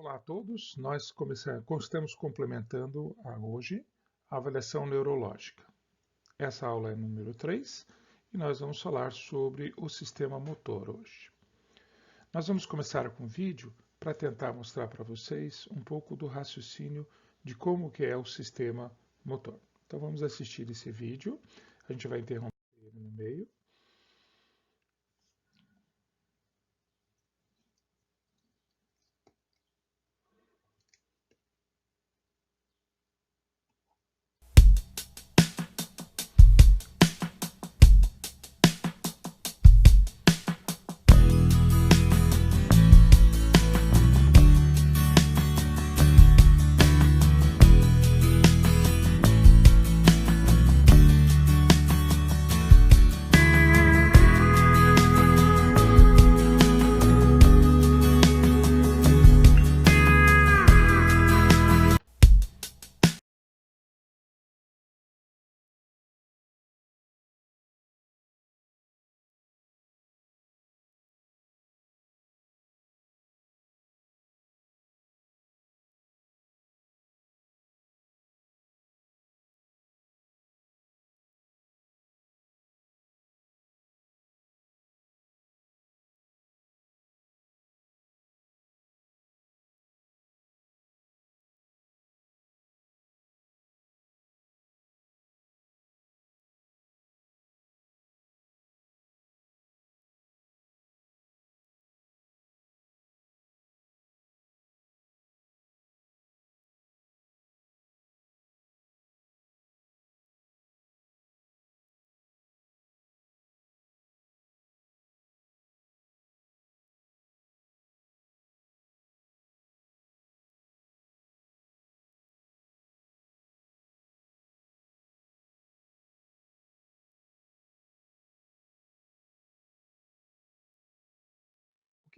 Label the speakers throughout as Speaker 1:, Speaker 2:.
Speaker 1: Olá a todos, nós estamos complementando hoje a avaliação neurológica. Essa aula é número 3 e nós vamos falar sobre o sistema motor hoje. Nós vamos começar com um vídeo para tentar mostrar para vocês um pouco do raciocínio de como que é o sistema motor. Então vamos assistir esse vídeo, a gente vai interromper ele no meio.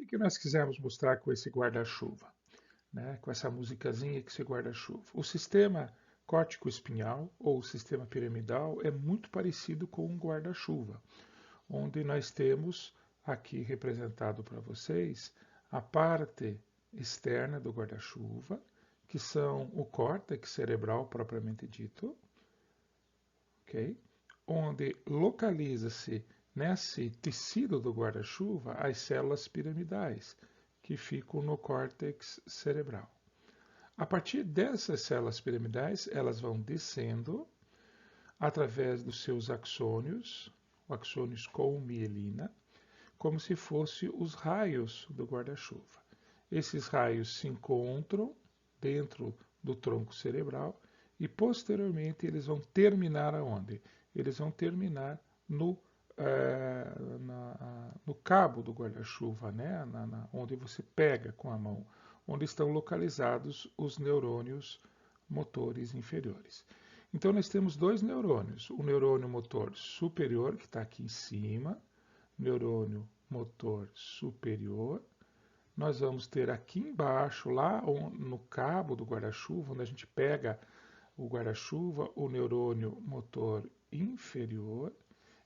Speaker 1: O que nós quisemos mostrar com esse guarda-chuva? Com essa musicazinha que esse guarda-chuva. O sistema córtico-espinhal ou o sistema piramidal é muito parecido com um guarda-chuva, onde nós temos aqui representado para vocês a parte externa do guarda-chuva, que são o córtex cerebral propriamente dito, okay? Onde localiza-se nesse tecido do guarda-chuva as células piramidais, que ficam no córtex cerebral. A partir dessas células piramidais, elas vão descendo através dos seus axônios com mielina, como se fossem os raios do guarda-chuva. Esses raios se encontram dentro do tronco cerebral e, posteriormente, eles vão terminar aonde? Eles vão terminar no cabo do guarda-chuva, né? Onde você pega com a mão, onde estão localizados os neurônios motores inferiores. Então, nós temos dois neurônios, o neurônio motor superior, que está aqui em cima, neurônio motor superior. Nós vamos ter aqui embaixo, lá no cabo do guarda-chuva, onde a gente pega o guarda-chuva, o neurônio motor inferior.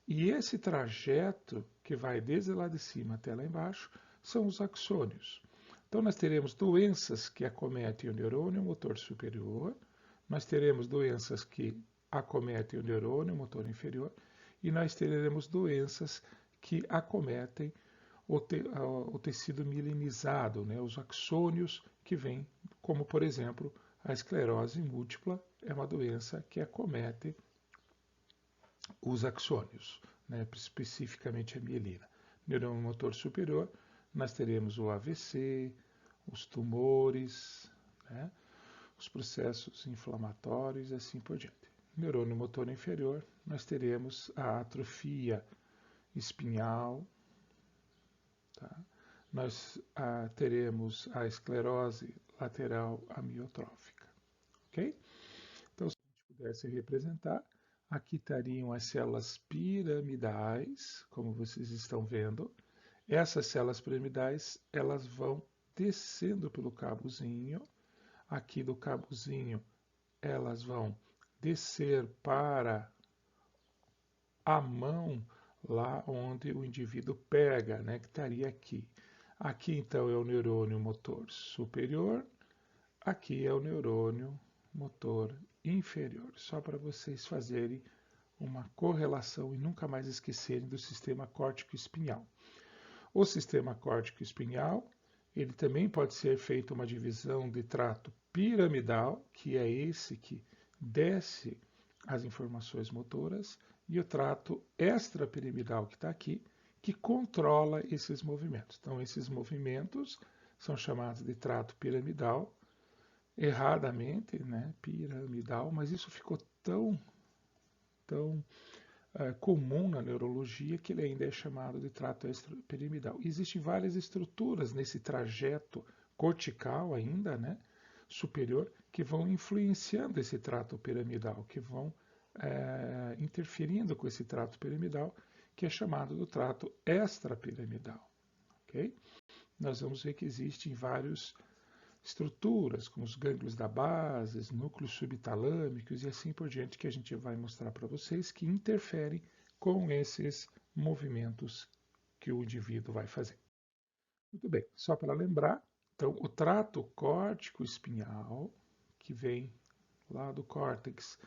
Speaker 1: E esse trajeto que vai desde lá de cima até lá embaixo são os axônios. Então nós teremos doenças que acometem o neurônio motor superior, nós teremos doenças que acometem o neurônio motor inferior e nós teremos doenças que acometem o tecido mielinizado, né, os axônios que vêm, como por exemplo a esclerose múltipla é uma doença que acomete os axônios, né, especificamente a mielina. Neurônio motor superior, nós teremos o AVC, os tumores, né, os processos inflamatórios e assim por diante. Neurônio motor inferior, nós teremos a atrofia espinhal, tá? Nós teremos a esclerose lateral amiotrófica, ok? Então, se a gente pudesse representar, aqui estariam as células piramidais, como vocês estão vendo. Essas células piramidais, elas vão descendo pelo cabozinho. Aqui do cabozinho, elas vão descer para a mão, lá onde o indivíduo pega, né, que estaria aqui. Aqui, então, é o neurônio motor superior. Aqui é o neurônio motor inferior. Só para vocês fazerem uma correlação e nunca mais esquecerem do sistema córtico-espinhal. O sistema córtico-espinhal, ele também pode ser feita uma divisão de trato piramidal, que é esse que desce as informações motoras, e o trato extrapiramidal, que está aqui, que controla esses movimentos. Então, esses movimentos são chamados de trato piramidal, erradamente, né, piramidal, mas isso ficou tão comum na neurologia que ele ainda é chamado de trato extrapiramidal. Existem várias estruturas nesse trajeto cortical ainda, né, superior, que vão influenciando esse trato piramidal, que vão interferindo com esse trato piramidal, que é chamado do trato extrapiramidal. Okay? Nós vamos ver que existem várias estruturas, como os gânglios da base, núcleos subtalâmicos e assim por diante, que a gente vai mostrar para vocês, que interferem com esses movimentos que o indivíduo vai fazer. Muito bem, só para lembrar, então o trato córtico-espinhal, que vem lá do córtex,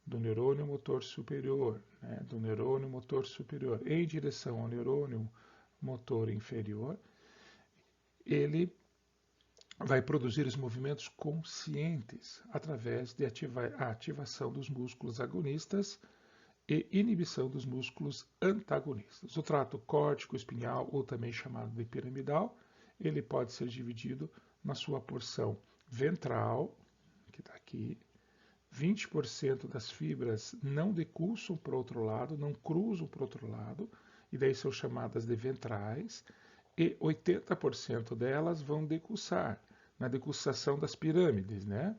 Speaker 1: do neurônio motor superior, né, do neurônio motor superior em direção ao neurônio motor inferior, ele vai produzir os movimentos conscientes através de a ativação dos músculos agonistas e inibição dos músculos antagonistas. O trato córtico-espinhal, ou também chamado de piramidal, ele pode ser dividido na sua porção ventral, que está aqui. 20% das fibras não decussam para o outro lado, não cruzam para o outro lado, e daí são chamadas de ventrais, e 80% delas vão decussar, na decussação das pirâmides, né?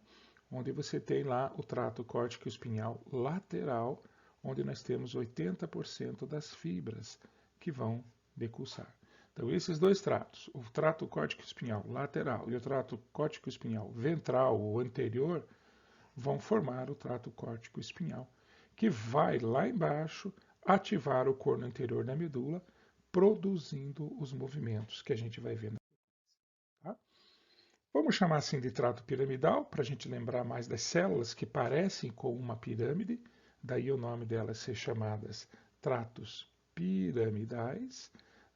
Speaker 1: Onde você tem lá o trato córtico-espinhal lateral, onde nós temos 80% das fibras que vão decussar. Então, esses dois tratos, o trato córtico-espinhal lateral e o trato córtico-espinhal ventral ou anterior, vão formar o trato córtico-espinhal, que vai lá embaixo ativar o corno anterior da medula, produzindo os movimentos que a gente vai ver. Tá? Vamos chamar assim de trato piramidal, para a gente lembrar mais das células que parecem com uma pirâmide, daí o nome delas ser chamadas tratos piramidais.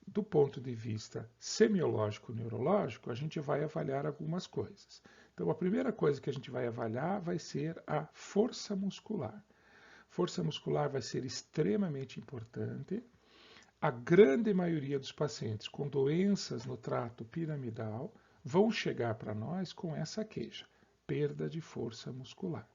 Speaker 1: Do ponto de vista semiológico-neurológico, a gente vai avaliar algumas coisas. Então, a primeira coisa que a gente vai avaliar vai ser a força muscular. Força muscular vai ser extremamente importante. A grande maioria dos pacientes com doenças no trato piramidal vão chegar para nós com essa queixa, perda de força muscular.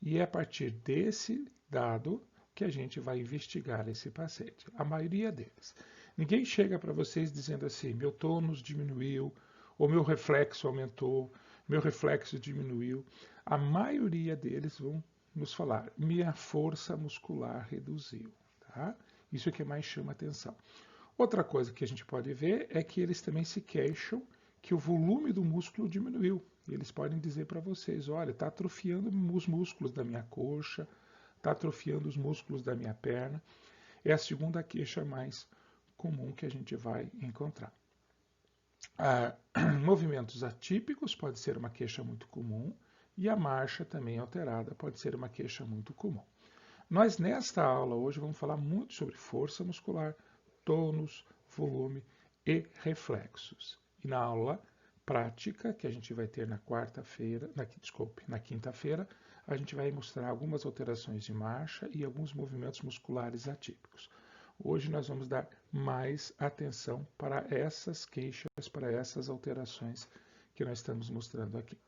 Speaker 1: E é a partir desse dado que a gente vai investigar esse paciente, a maioria deles. Ninguém chega para vocês dizendo assim, meu tônus diminuiu, ou meu reflexo aumentou, meu reflexo diminuiu. A maioria deles vão nos falar, minha força muscular reduziu. Tá? Isso é que mais chama atenção. Outra coisa que a gente pode ver é que eles também se queixam que o volume do músculo diminuiu. Eles podem dizer para vocês, olha, está atrofiando os músculos da minha coxa, está atrofiando os músculos da minha perna. É a segunda queixa mais comum que a gente vai encontrar. Movimentos atípicos pode ser uma queixa muito comum e a marcha também alterada pode ser uma queixa muito comum. Nós, nesta aula, hoje, vamos falar muito sobre força muscular, tônus, volume e reflexos. E na aula prática, que a gente vai ter na na quinta-feira, a gente vai mostrar algumas alterações de marcha e alguns movimentos musculares atípicos. Hoje nós vamos dar mais atenção para essas queixas, para essas alterações que nós estamos mostrando aqui.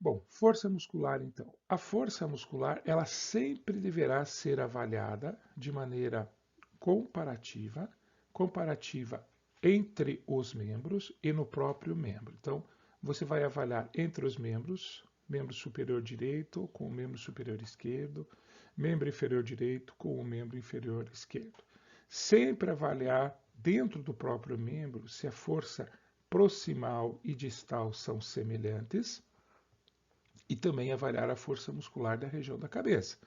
Speaker 1: Bom, força muscular então. A força muscular, ela sempre deverá ser avaliada de maneira comparativa entre os membros e no próprio membro. Então, você vai avaliar entre os membro superior direito com o membro superior esquerdo, membro inferior direito com o membro inferior esquerdo. Sempre avaliar dentro do próprio membro se a força proximal e distal são semelhantes e também avaliar a força muscular da região da cabeça,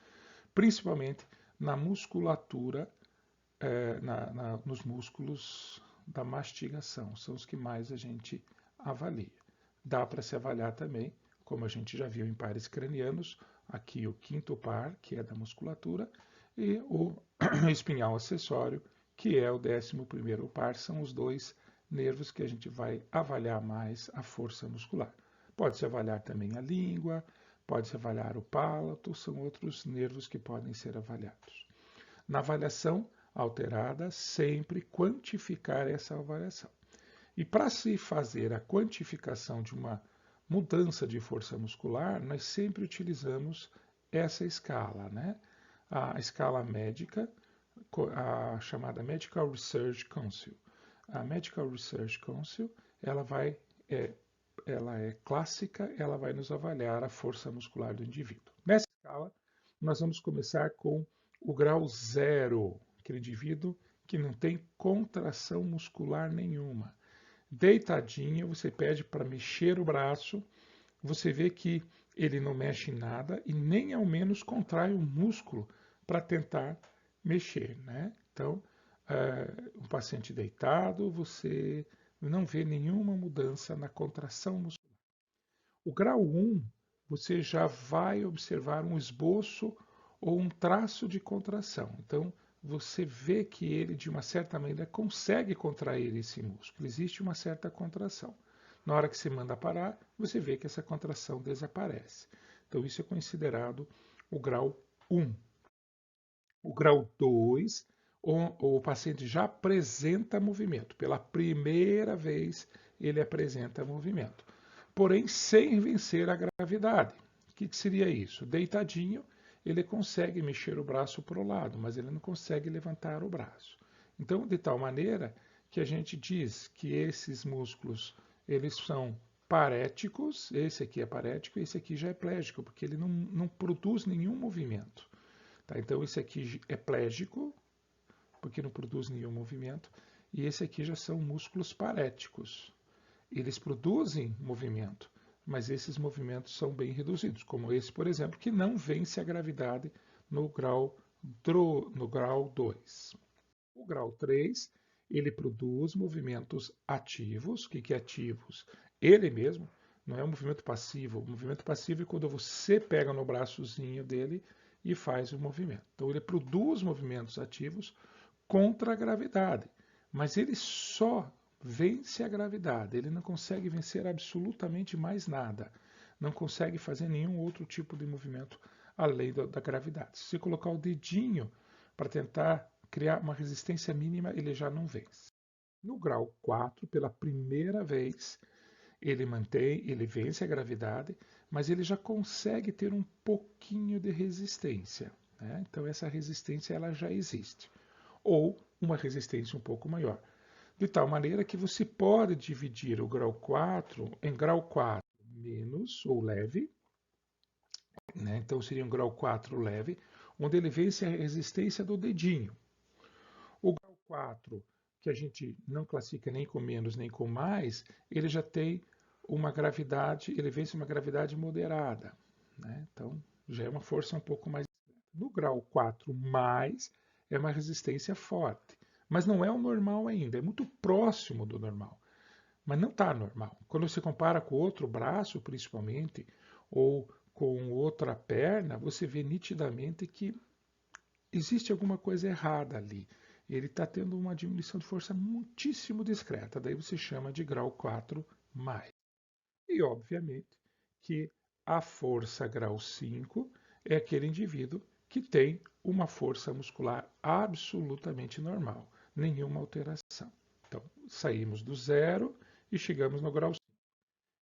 Speaker 1: principalmente na musculatura, nos músculos da mastigação, são os que mais a gente avalia. Dá para se avaliar também, como a gente já viu em pares cranianos, aqui o quinto par, que é da musculatura, e o espinhal acessório, que é o 11º par, são os dois nervos que a gente vai avaliar mais a força muscular. Pode-se avaliar também a língua, pode-se avaliar o palato, são outros nervos que podem ser avaliados. Na avaliação alterada, sempre quantificar essa avaliação. E para se fazer a quantificação de uma mudança de força muscular, nós sempre utilizamos essa escala, né? A escala médica, a chamada Medical Research Council. A Medical Research Council, ela é clássica, ela vai nos avaliar a força muscular do indivíduo. Nessa escala, nós vamos começar com o grau 0, aquele indivíduo que não tem contração muscular nenhuma. Deitadinho, você pede para mexer o braço, você vê que ele não mexe em nada e nem ao menos contrai o músculo para tentar mexer, né? Então, um paciente deitado, você não vê nenhuma mudança na contração muscular. O grau 1, você já vai observar um esboço ou um traço de contração. Então, você vê que ele, de uma certa maneira, consegue contrair esse músculo. Existe uma certa contração. Na hora que você manda parar, você vê que essa contração desaparece. Então, isso é considerado o grau 1. O grau 2, o paciente já apresenta movimento. Pela primeira vez, ele apresenta movimento. Porém, sem vencer a gravidade. O que seria isso? Deitadinho, ele consegue mexer o braço para o lado, mas ele não consegue levantar o braço. Então, de tal maneira que a gente diz que esses músculos, eles são paréticos, esse aqui é parético, esse aqui já é plégico, porque ele não produz nenhum movimento. Tá? Então, esse aqui é plégico, porque não produz nenhum movimento, e esse aqui já são músculos paréticos. Eles produzem movimento, mas esses movimentos são bem reduzidos, como esse, por exemplo, que não vence a gravidade no grau 2. O grau 3, ele produz movimentos ativos. O que é ativos? Ele mesmo, não é um movimento passivo. O movimento passivo é quando você pega no braçozinho dele e faz o movimento. Então ele produz movimentos ativos contra a gravidade, mas ele só vence a gravidade, ele não consegue vencer absolutamente mais nada, não consegue fazer nenhum outro tipo de movimento além da gravidade. Se você colocar o dedinho para tentar criar uma resistência mínima, ele já não vence. No grau 4, pela primeira vez, ele vence a gravidade, mas ele já consegue ter um pouquinho de resistência, né? Então essa resistência ela já existe, ou uma resistência um pouco maior. De tal maneira que você pode dividir o grau 4 em grau 4 menos ou leve, né? Então seria um grau 4 leve, onde ele vence a resistência do dedinho. O grau 4, que a gente não classifica nem com menos nem com mais, ele já tem uma gravidade, ele vence uma gravidade moderada, né? Então já é uma força um pouco mais. No grau 4 mais, é uma resistência forte. Mas não é o normal ainda, é muito próximo do normal. Mas não está normal. Quando você compara com outro braço, principalmente, ou com outra perna, você vê nitidamente que existe alguma coisa errada ali. Ele está tendo uma diminuição de força muitíssimo discreta. Daí você chama de grau 4 mais. E, obviamente, que a força grau 5 é aquele indivíduo que tem uma força muscular absolutamente normal, nenhuma alteração. Então, saímos do 0 e chegamos no grau 5.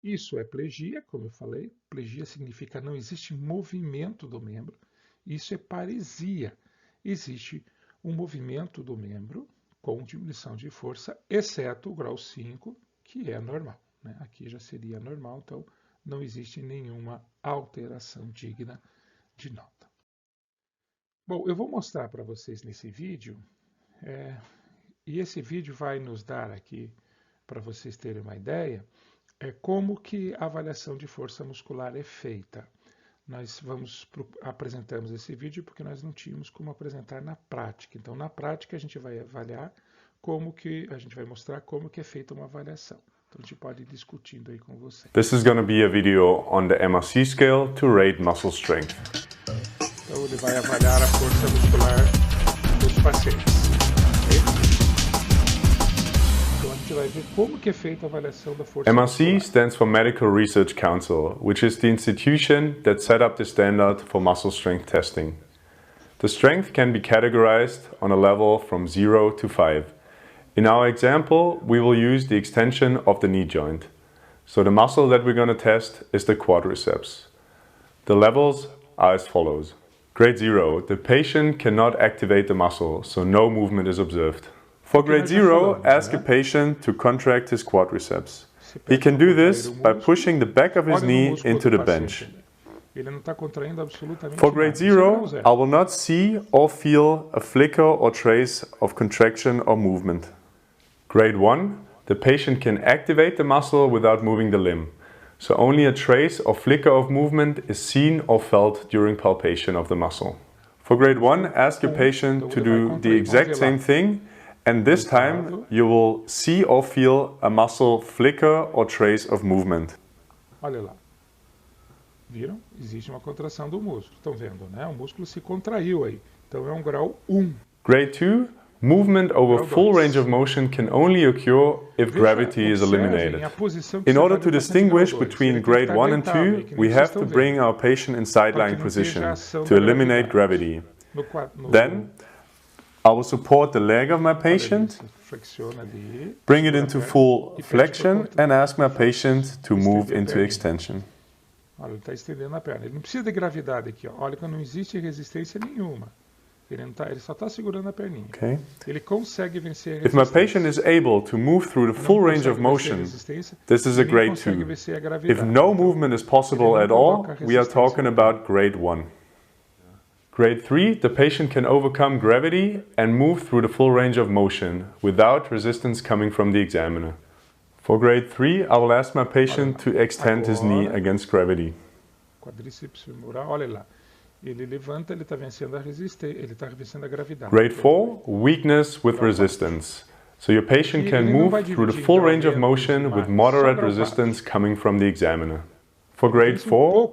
Speaker 1: Isso é plegia, como eu falei. Plegia significa não existe movimento do membro. Isso é paresia. Existe um movimento do membro com diminuição de força, exceto o grau 5, que é normal, né? Aqui já seria normal, então não existe nenhuma alteração digna de nota. Bom, eu vou mostrar para vocês nesse vídeo, e esse vídeo vai nos dar aqui, para vocês terem uma ideia, como que a avaliação de força muscular é feita. Nós apresentamos esse vídeo porque nós não tínhamos como apresentar na prática. Então, na prática, a gente vai avaliar como que a gente vai mostrar como que é feita uma avaliação. Então a gente pode ir discutindo aí com você.
Speaker 2: This is going to be a video on the MRC scale to rate muscle strength.
Speaker 1: Então ele vai avaliar a força muscular dos pacientes. Então a gente vai ver como que é feita a avaliação da força
Speaker 2: MRC
Speaker 1: muscular.
Speaker 2: stands for Medical Research Council, which is the institution that set up the standard for muscle strength testing. The strength can be categorized on a level from 0 to 5. In our example, we will use the extension of the knee joint. So the muscle that we're going to test is the quadriceps. The levels are as follows. Grade 0, the patient cannot activate the muscle, so no movement is observed. For grade 0, ask a patient to contract his quadriceps. He can do this by pushing the back of his knee into the bench. For grade 0, I will not see or feel a flicker or trace of contraction or movement. Grade 1, the patient can activate the muscle without moving the limb. So only a trace or flicker of movement is seen or felt during palpation of the muscle. For grade 1, ask your patient to do the exact same thing, and this time you will see or feel a muscle flicker or trace of movement.
Speaker 1: Olha lá. Viram? Existe uma contração do músculo. Estão vendo, né? O músculo se contraiu aí. Então é um grau 1.
Speaker 2: Grade 2, movement over full range of motion can only occur if gravity is eliminated. In order to distinguish between grade 1 and 2, we have to bring our patient in sideline position to eliminate gravity. Then, I will support the leg of my patient, bring it into full flexion, and ask my patient to move into extension.
Speaker 1: Olha, ele está estendendo a perna. Ele não precisa de gravidade aqui, ó. Olha que não existe resistência nenhuma. Ele só está segurando a perninha.
Speaker 2: Okay.
Speaker 1: Ele consegue vencer a
Speaker 2: If
Speaker 1: resistência.
Speaker 2: my patient is able to move through the full range of motion, this is a grade 2. If no movement is possible at all, we are talking about grade 1. Grade 3, the patient can overcome gravity and move through the full range of motion without resistance coming from the examiner. For grade 3, I will ask my patient to extend his knee against gravity.
Speaker 1: Quadríceps femoral, olha lá. Ele levanta, ele está vencendo a resistência, ele está vencendo a gravidade.
Speaker 2: Grade 4, weakness with resistance. So your patient can move through the full range of motion with moderate resistance coming from the examiner. For grade 4,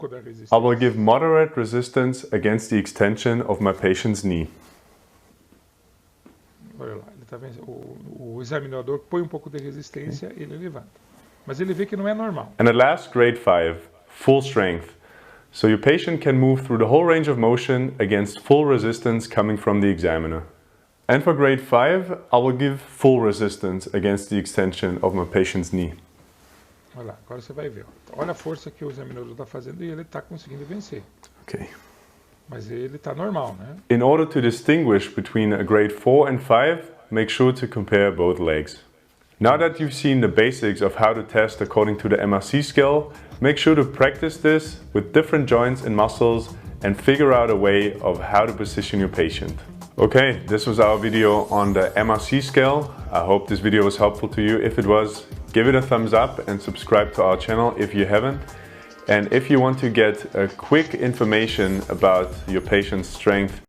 Speaker 2: I will give moderate resistance against the extension of my patient's knee.
Speaker 1: Olha lá, ele tá vencendo. O examinador põe um pouco de resistência, ele levanta. Mas ele vê que não é normal.
Speaker 2: And at last, grade 5, full strength. So your patient can move through the whole range of motion against full resistance coming from the examiner. And for grade 5, I will give full resistance against the extension of my patient's knee.
Speaker 1: Olha lá, agora você vai ver. Ó. Olha a força que o examinador está fazendo e ele está conseguindo vencer.
Speaker 2: Okay.
Speaker 1: Mas ele está normal, né?
Speaker 2: In order to distinguish between a grade 4 and 5, make sure to compare both legs. Now that you've seen the basics of how to test according to the MRC scale, make sure to practice this with different joints and muscles and figure out a way of how to position your patient. Okay, this was our video on the MRC scale. I hope this video was helpful to you. If it was, give it a thumbs up and subscribe to our channel if you haven't. And if you want to get a quick information about your patient's strength,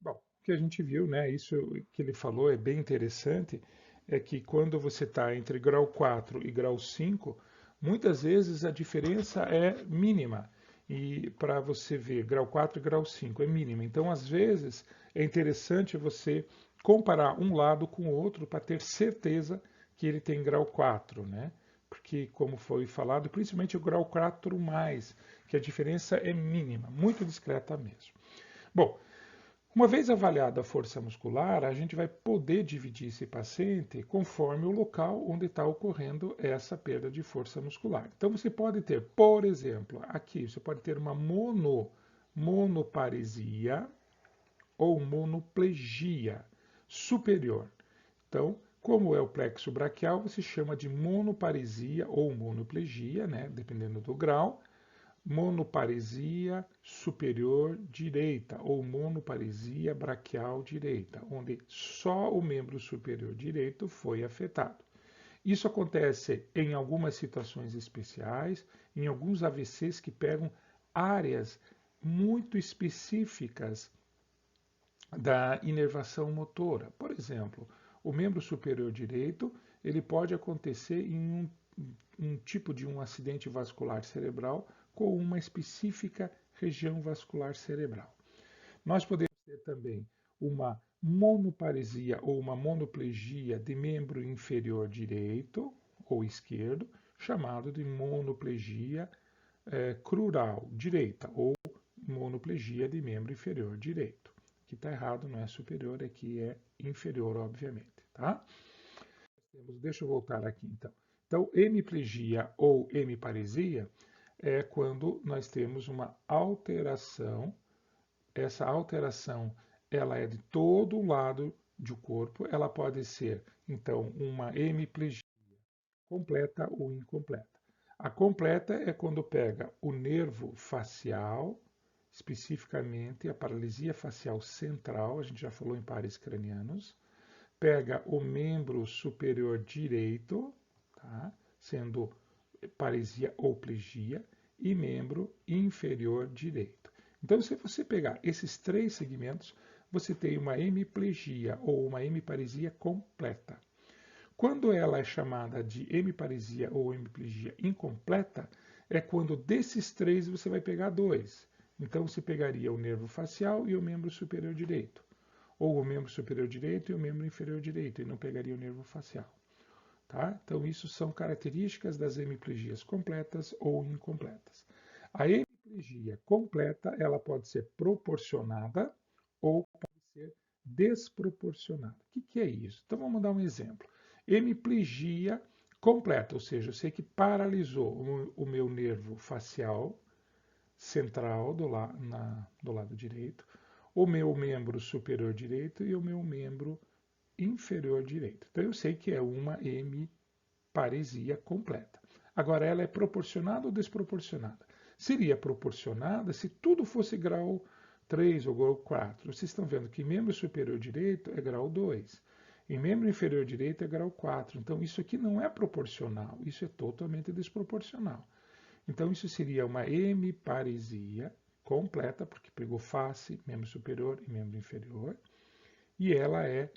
Speaker 1: Bom, o que a gente viu, né? Isso que ele falou é bem interessante, é que quando você está entre grau 4 e grau 5, muitas vezes a diferença é mínima. E para você ver grau 4 e grau 5 é mínima. Então, às vezes, é interessante você comparar um lado com o outro para ter certeza que ele tem grau 4, né? Porque, como foi falado, principalmente o grau 4 mais, que a diferença é mínima, muito discreta mesmo. Bom, uma vez avaliada a força muscular, a gente vai poder dividir esse paciente conforme o local onde está ocorrendo essa perda de força muscular. Então você pode ter, por exemplo, aqui você pode ter uma monoparesia ou monoplegia superior. Então, como é o plexo braquial, você chama de monoparesia ou monoplegia, né, dependendo do grau. Monoparesia superior direita ou monoparesia braquial direita, onde só o membro superior direito foi afetado. Isso acontece em algumas situações especiais, em alguns AVCs que pegam áreas muito específicas da inervação motora. Por exemplo, o membro superior direito, ele pode acontecer em um tipo de um acidente vascular cerebral com uma específica região vascular cerebral. Nós podemos ter também uma monoparesia ou uma monoplegia de membro inferior direito ou esquerdo, chamado de monoplegia crural direita ou monoplegia de membro inferior direito. Aqui está errado, não é superior, aqui é inferior, obviamente, tá? Deixa eu voltar aqui então. Então, hemiplegia ou hemiparesia é quando nós temos uma alteração. Essa alteração ela é de todo o lado do corpo. Ela pode ser, então, uma hemiplegia completa ou incompleta. A completa é quando pega o nervo facial, especificamente a paralisia facial central, a gente já falou em pares cranianos, pega o membro superior direito, tá? Sendo paresia ou plegia, e membro inferior direito. Então, se você pegar esses três segmentos, você tem uma hemiplegia ou uma hemiparesia completa. Quando ela é chamada de hemiparesia ou hemiplegia incompleta, é quando desses três você vai pegar dois. Então, você pegaria o nervo facial e o membro superior direito, ou o membro superior direito e o membro inferior direito, e não pegaria o nervo facial. Tá? Então, isso são características das hemiplegias completas ou incompletas. A hemiplegia completa, ela pode ser proporcionada ou pode ser desproporcionada. O que é isso? Então, vamos dar um exemplo. Hemiplegia completa, ou seja, eu sei que paralisou o meu nervo facial central do lado direito, o meu membro superior direito e o meu membro inferior direito. Então eu sei que é uma hemiparesia completa. Agora, ela é proporcionada ou desproporcionada? Seria proporcionada se tudo fosse grau 3 ou grau 4. Vocês estão vendo que membro superior direito é grau 2. E membro inferior direito é grau 4. Então, isso aqui não é proporcional, isso é totalmente desproporcional. Então, isso seria uma hemiparesia completa, porque pegou face, membro superior e membro inferior, e ela é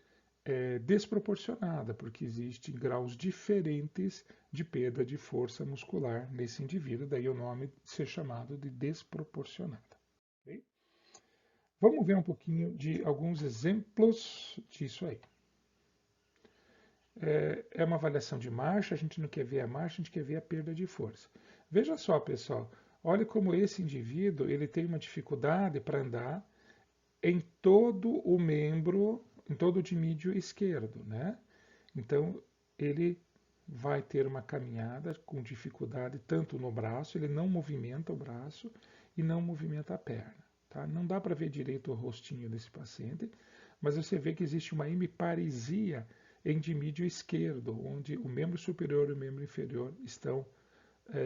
Speaker 1: desproporcionada, porque existem graus diferentes de perda de força muscular nesse indivíduo, daí o nome ser chamado de desproporcionada. Okay? Vamos ver um pouquinho de alguns exemplos disso aí. É uma avaliação de marcha, a gente não quer ver a marcha, a gente quer ver a perda de força. Veja só, pessoal, olha como esse indivíduo ele tem uma dificuldade para andar em todo o membro, em todo o dimídio esquerdo, né? Então, ele vai ter uma caminhada com dificuldade tanto no braço, ele não movimenta o braço e não movimenta a perna, tá? Não dá para ver direito o rostinho desse paciente, mas você vê que existe uma hemiparesia em dimídio esquerdo, onde o membro superior e o membro inferior estão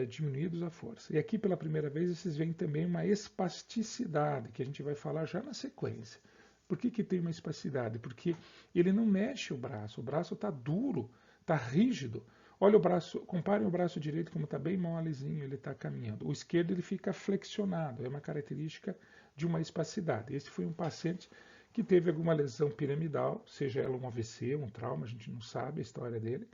Speaker 1: diminuídos a força. E aqui, pela primeira vez, vocês veem também uma espasticidade, que a gente vai falar já na sequência. Por que tem uma espasticidade? Porque ele não mexe o braço está duro, está rígido. Olha o braço, comparem o braço direito como está bem molezinho, ele está caminhando. O esquerdo ele fica flexionado, é uma característica de uma espasticidade. Esse foi um paciente que teve alguma lesão piramidal, seja ela um AVC, um trauma, a gente não sabe a história dele,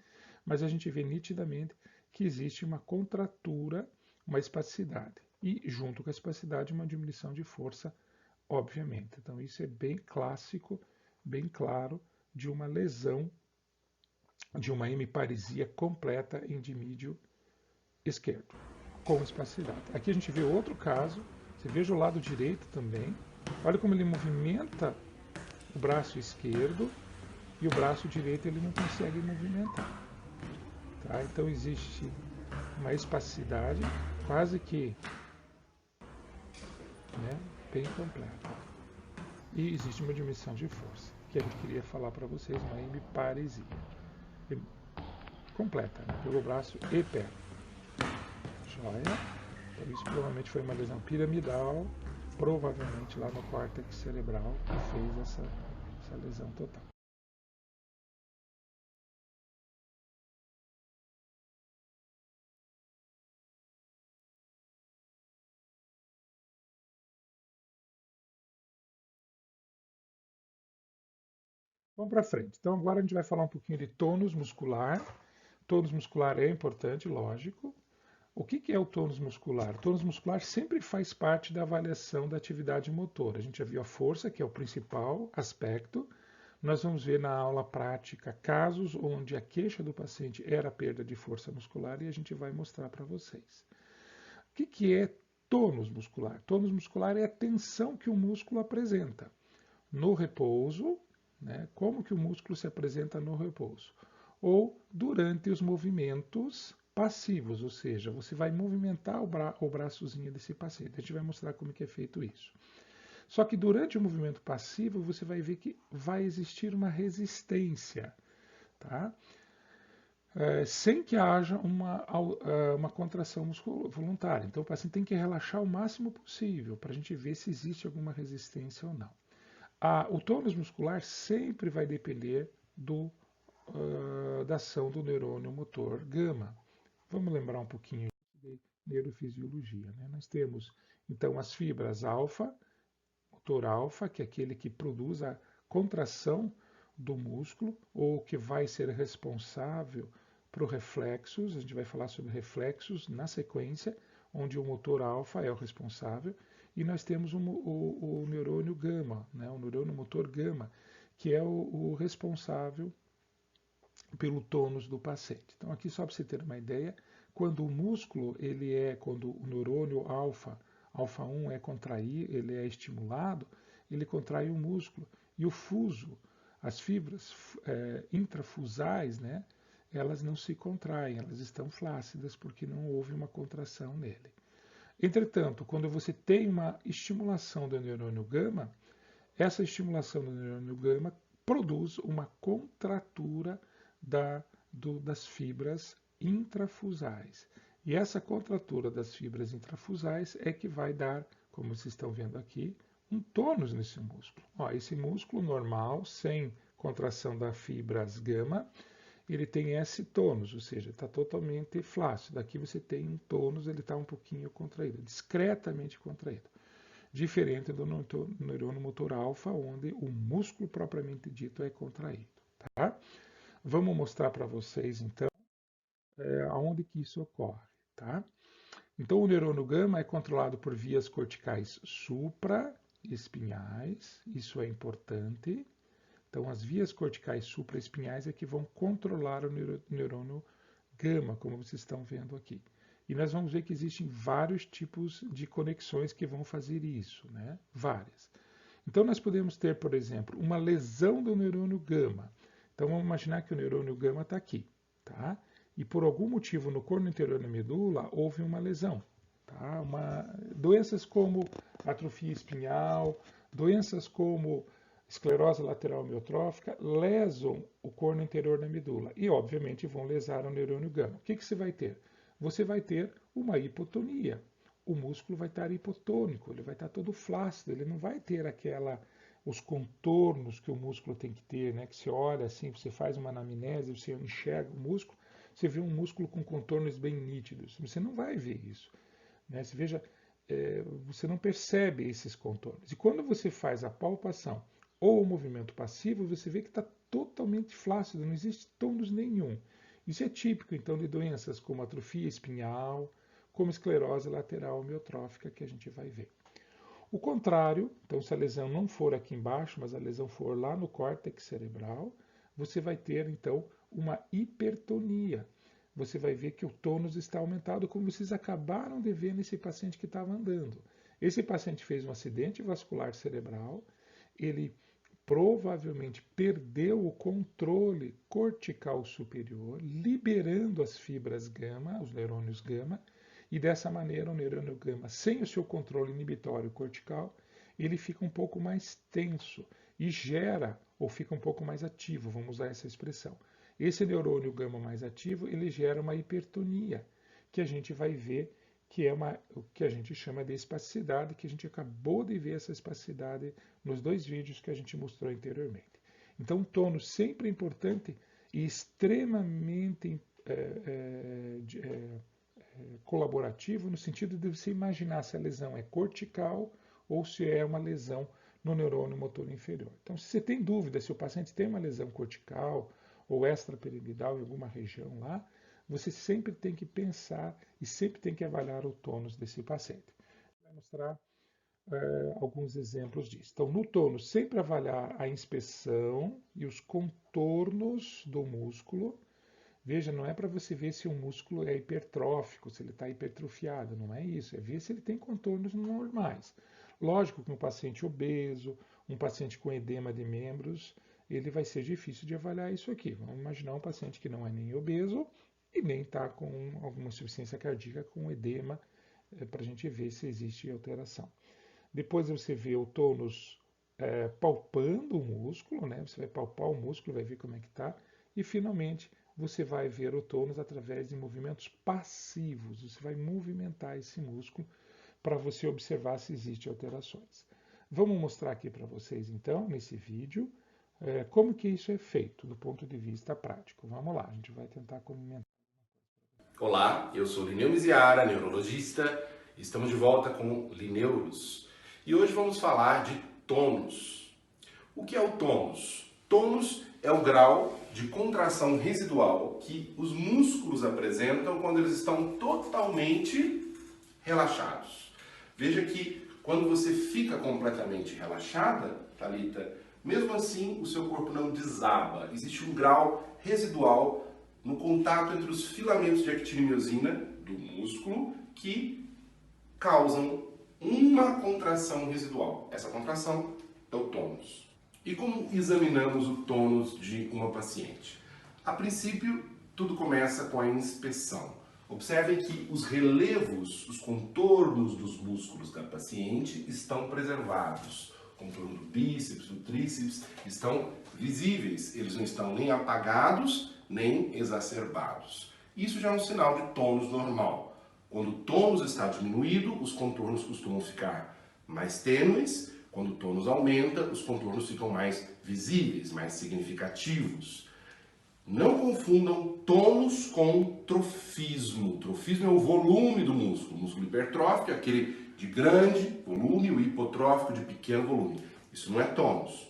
Speaker 1: mas a gente vê nitidamente que existe uma contratura, uma espasticidade. E, junto com a espasticidade, uma diminuição de força, obviamente. Então, isso é bem clássico, bem claro, de uma lesão, de uma hemiparesia completa em dimídio esquerdo, com espasticidade. Aqui a gente vê outro caso, você veja o lado direito também. Olha como ele movimenta o braço esquerdo e o braço direito ele não consegue movimentar. Tá? Então existe uma espasticidade quase que bem completa. E existe uma diminuição de força, que a gente queria falar para vocês, uma hemiparesia completa, né? Pelo braço e perna. Joia? Então isso provavelmente foi uma lesão piramidal, provavelmente lá no córtex cerebral, que fez essa lesão total. Vamos para frente. Então agora a gente vai falar um pouquinho de tônus muscular. Tônus muscular é importante, lógico. O que é o tônus muscular? O tônus muscular sempre faz parte da avaliação da atividade motora. A gente já viu a força, que é o principal aspecto. Nós vamos ver na aula prática casos onde a queixa do paciente era perda de força muscular e a gente vai mostrar para vocês. O que é tônus muscular? Tônus muscular é a tensão que o músculo apresenta no repouso, né? Como que o músculo se apresenta no repouso? Ou durante os movimentos passivos, ou seja, você vai movimentar o braçozinho desse paciente. A gente vai mostrar como que é feito isso. Só que durante o movimento passivo, você vai ver que vai existir uma resistência, tá? Sem que haja uma contração muscular voluntária. Então, o paciente tem que relaxar o máximo possível para a gente ver se existe alguma resistência ou não. O tônus muscular sempre vai depender da ação do neurônio motor gama. Vamos lembrar um pouquinho de neurofisiologia, né? Nós temos, então, as fibras alfa, motor alfa, que é aquele que produz a contração do músculo, ou que vai ser responsável para os reflexos. A gente vai falar sobre reflexos na sequência, onde o motor alfa é o responsável. E nós temos o neurônio gama, né? O neurônio motor gama, que é o responsável pelo tônus do paciente. Então, aqui só para você ter uma ideia, quando o músculo, quando o neurônio alfa 1 é contraído, ele é estimulado, ele contrai o músculo. E o fuso, as fibras intrafusais, né, elas não se contraem, elas estão flácidas porque não houve uma contração nele. Entretanto, quando você tem uma estimulação do neurônio gama, essa estimulação do neurônio gama produz uma contratura das fibras intrafusais. E essa contratura das fibras intrafusais é que vai dar, como vocês estão vendo aqui, um tônus nesse músculo. Esse músculo normal, sem contração das fibras gama, ele tem esse tônus, ou seja, está totalmente flácido. Aqui você tem um tônus, ele está um pouquinho contraído, discretamente contraído. Diferente do neurônio motor alfa, onde o músculo propriamente dito é contraído. Tá? Vamos mostrar para vocês, então, aonde que isso ocorre. Tá? Então, o neurônio gama é controlado por vias corticais supraespinhais, isso é importante. Então, as vias corticais supraespinhais é que vão controlar o neurônio gama, como vocês estão vendo aqui. E nós vamos ver que existem vários tipos de conexões que vão fazer isso, né? Várias. Então, nós podemos ter, por exemplo, uma lesão do neurônio gama. Então, vamos imaginar que o neurônio gama está aqui, tá? E por algum motivo no corno interior da medula houve uma lesão, tá? Doenças como atrofia espinhal, doenças como esclerose lateral amiotrófica lesam o corno interior da medula e, obviamente, vão lesar o neurônio gama. O que você vai ter? Você vai ter uma hipotonia. O músculo vai estar hipotônico, ele vai estar todo flácido, ele não vai ter os contornos que o músculo tem que ter, né? Que você olha assim, você faz uma anamnese, você enxerga o músculo, você vê um músculo com contornos bem nítidos. Você não vai ver isso, né? Você veja, você não percebe esses contornos. E quando você faz a palpação ou o movimento passivo, você vê que está totalmente flácido, não existe tônus nenhum. Isso é típico, então, de doenças como atrofia espinhal, como esclerose lateral amiotrófica, que a gente vai ver. O contrário, então, se a lesão não for aqui embaixo, mas a lesão for lá no córtex cerebral, você vai ter, então, uma hipertonia. Você vai ver que o tônus está aumentado, como vocês acabaram de ver nesse paciente que estava andando. Esse paciente fez um acidente vascular cerebral, ele provavelmente perdeu o controle cortical superior, liberando as fibras gama, os neurônios gama, e dessa maneira o neurônio gama, sem o seu controle inibitório cortical, ele fica um pouco mais tenso e gera, ou fica um pouco mais ativo, vamos usar essa expressão. Esse neurônio gama mais ativo, ele gera uma hipertonia, que a gente vai ver que é o que a gente chama de espasticidade, que a gente acabou de ver essa espasticidade nos 2 vídeos que a gente mostrou anteriormente. Então, o tônus sempre é importante e extremamente colaborativo no sentido de você imaginar se a lesão é cortical ou se é uma lesão no neurônio motor inferior. Então, se você tem dúvida se o paciente tem uma lesão cortical ou extrapiramidal em alguma região lá, você sempre tem que pensar e sempre tem que avaliar o tônus desse paciente. Vai mostrar alguns exemplos disso. Então, no tônus, sempre avaliar a inspeção e os contornos do músculo. Veja, não é para você ver se o músculo é hipertrófico, se ele está hipertrofiado, não é isso. É ver se ele tem contornos normais. Lógico que um paciente obeso, um paciente com edema de membros, ele vai ser difícil de avaliar isso aqui. Vamos imaginar um paciente que não é nem obeso e nem está com alguma insuficiência cardíaca com edema, para a gente ver se existe alteração. Depois você vê o tônus palpando o músculo, né? Você vai palpar o músculo, vai ver como é que está. E finalmente você vai ver o tônus através de movimentos passivos. Você vai movimentar esse músculo para você observar se existem alterações. Vamos mostrar aqui para vocês então, nesse vídeo, como que isso é feito do ponto de vista prático. Vamos lá, a gente vai tentar comentar.
Speaker 3: Olá, eu sou Linneu Miziara, neurologista. Estamos de volta com Lineuros. E hoje vamos falar de tônus. O que é o tônus? Tônus é o grau de contração residual que os músculos apresentam quando eles estão totalmente relaxados. Veja que quando você fica completamente relaxada, Thalita, mesmo assim o seu corpo não desaba. Existe um grau residual no contato entre os filamentos de actina-miosina do músculo que causam uma contração residual. Essa contração é o tônus. E como examinamos o tônus de uma paciente? A princípio, tudo começa com a inspeção. Observem que os relevos, os contornos dos músculos da paciente estão preservados. O contorno do bíceps, do tríceps estão visíveis. Eles não estão nem apagados, nem exacerbados. Isso já é um sinal de tônus normal. Quando o tônus está diminuído, os contornos costumam ficar mais tênues. Quando o tônus aumenta, os contornos ficam mais visíveis, mais significativos. Não confundam tônus com trofismo. Trofismo é o volume do músculo. O músculo hipertrófico é aquele de grande volume, o hipotrófico de pequeno volume. Isso não é tônus.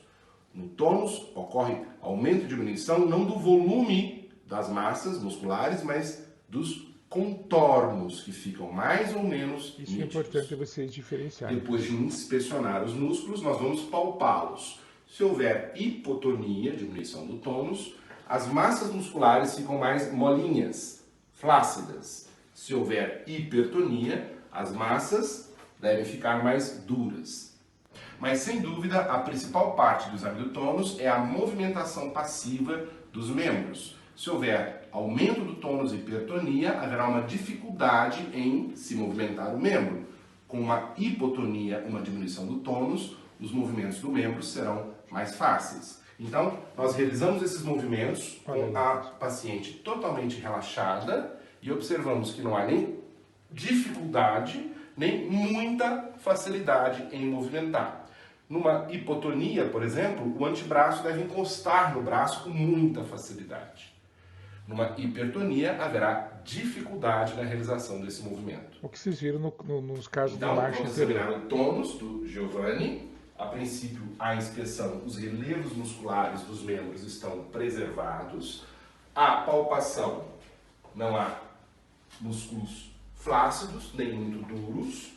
Speaker 3: No tônus ocorre aumento e diminuição não do volume das massas musculares, mas dos contornos que ficam mais ou menos
Speaker 1: Isso
Speaker 3: nítidos.
Speaker 1: É importante vocês diferenciarem.
Speaker 3: Depois de inspecionar os músculos, nós vamos palpá-los. Se houver hipotonia, diminuição do tônus, as massas musculares ficam mais molinhas, flácidas. Se houver hipertonia, as massas devem ficar mais duras. Mas, sem dúvida, a principal parte do exame do tônus é a movimentação passiva dos membros. Se houver aumento do tônus e hipertonia, haverá uma dificuldade em se movimentar o membro. Com uma hipotonia, uma diminuição do tônus, os movimentos do membro serão mais fáceis. Então, nós realizamos esses movimentos com a paciente totalmente relaxada e observamos que não há nem dificuldade, nem muita facilidade em movimentar. Numa hipotonia, por exemplo, o antebraço deve encostar no braço com muita facilidade. Numa hipertonia, haverá dificuldade na realização desse movimento.
Speaker 1: O que vocês viram nos casos
Speaker 3: Então,
Speaker 1: da marcha
Speaker 3: vamos
Speaker 1: anterior.
Speaker 3: examinar o tônus do Giovanni. A princípio, a inspeção, os relevos musculares dos membros estão preservados. A palpação, não há músculos flácidos, nem muito duros.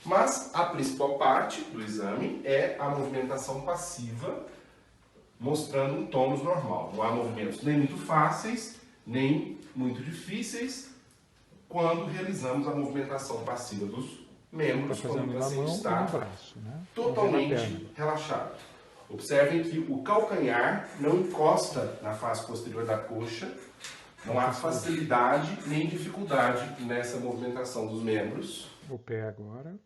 Speaker 3: Mas a principal parte do exame é a movimentação passiva, mostrando um tônus normal. Não há movimentos nem muito fáceis, nem muito difíceis quando realizamos a movimentação passiva dos membros, quando o paciente está
Speaker 1: braço, né?
Speaker 3: totalmente relaxado. Observem que o calcanhar não encosta na face posterior da coxa, não há facilidade nem dificuldade nessa movimentação dos membros.
Speaker 1: O pé agora.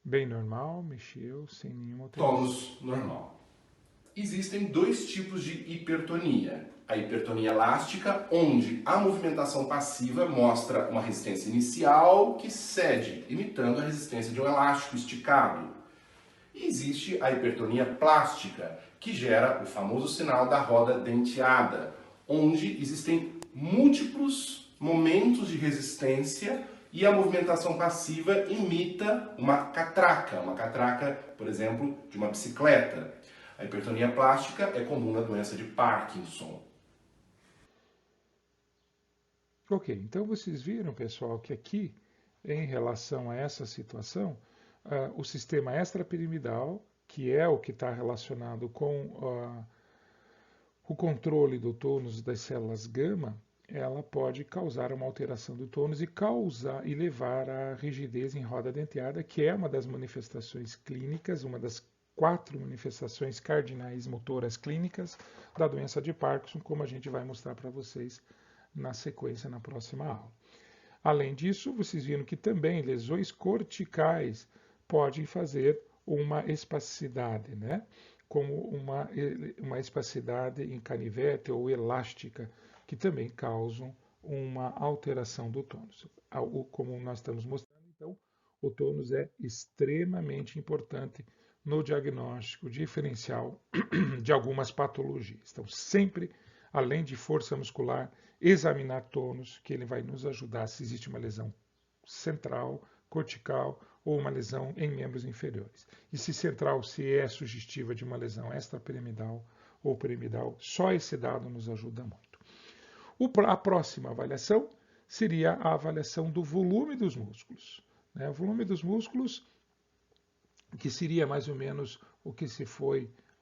Speaker 1: Bem normal, mexeu, sem nenhuma alteração.
Speaker 3: Tônus normal. Existem dois tipos de hipertonia. A hipertonia elástica, onde a movimentação passiva mostra uma resistência inicial que cede, imitando a resistência de um elástico esticado. E existe a hipertonia plástica, que gera o famoso sinal da roda denteada, onde existem múltiplos momentos de resistência E a movimentação passiva imita uma catraca, por exemplo, de uma bicicleta. A hipertonia plástica é comum na doença de Parkinson.
Speaker 1: Ok, então vocês viram, pessoal, que aqui, em relação a essa situação, o sistema extrapiramidal, que é o que está relacionado com o controle do tônus das células gama, ela pode causar uma alteração do tônus e levar à rigidez em roda denteada, que é uma das manifestações clínicas, uma das 4 manifestações cardinais motoras clínicas da doença de Parkinson, como a gente vai mostrar para vocês na sequência na próxima aula. Além disso, vocês viram que também lesões corticais podem fazer uma espasticidade, né? Como uma espasticidade em canivete ou elástica, que também causam uma alteração do tônus. Como nós estamos mostrando, então, o tônus é extremamente importante no diagnóstico diferencial de algumas patologias. Então, sempre, além de força muscular, examinar tônus, que ele vai nos ajudar se existe uma lesão central, cortical ou uma lesão em membros inferiores. E se central, se é sugestiva de uma lesão extrapiramidal ou piramidal, só esse dado nos ajuda muito. A próxima avaliação seria a avaliação do volume dos músculos. O volume dos músculos, que seria mais ou menos o que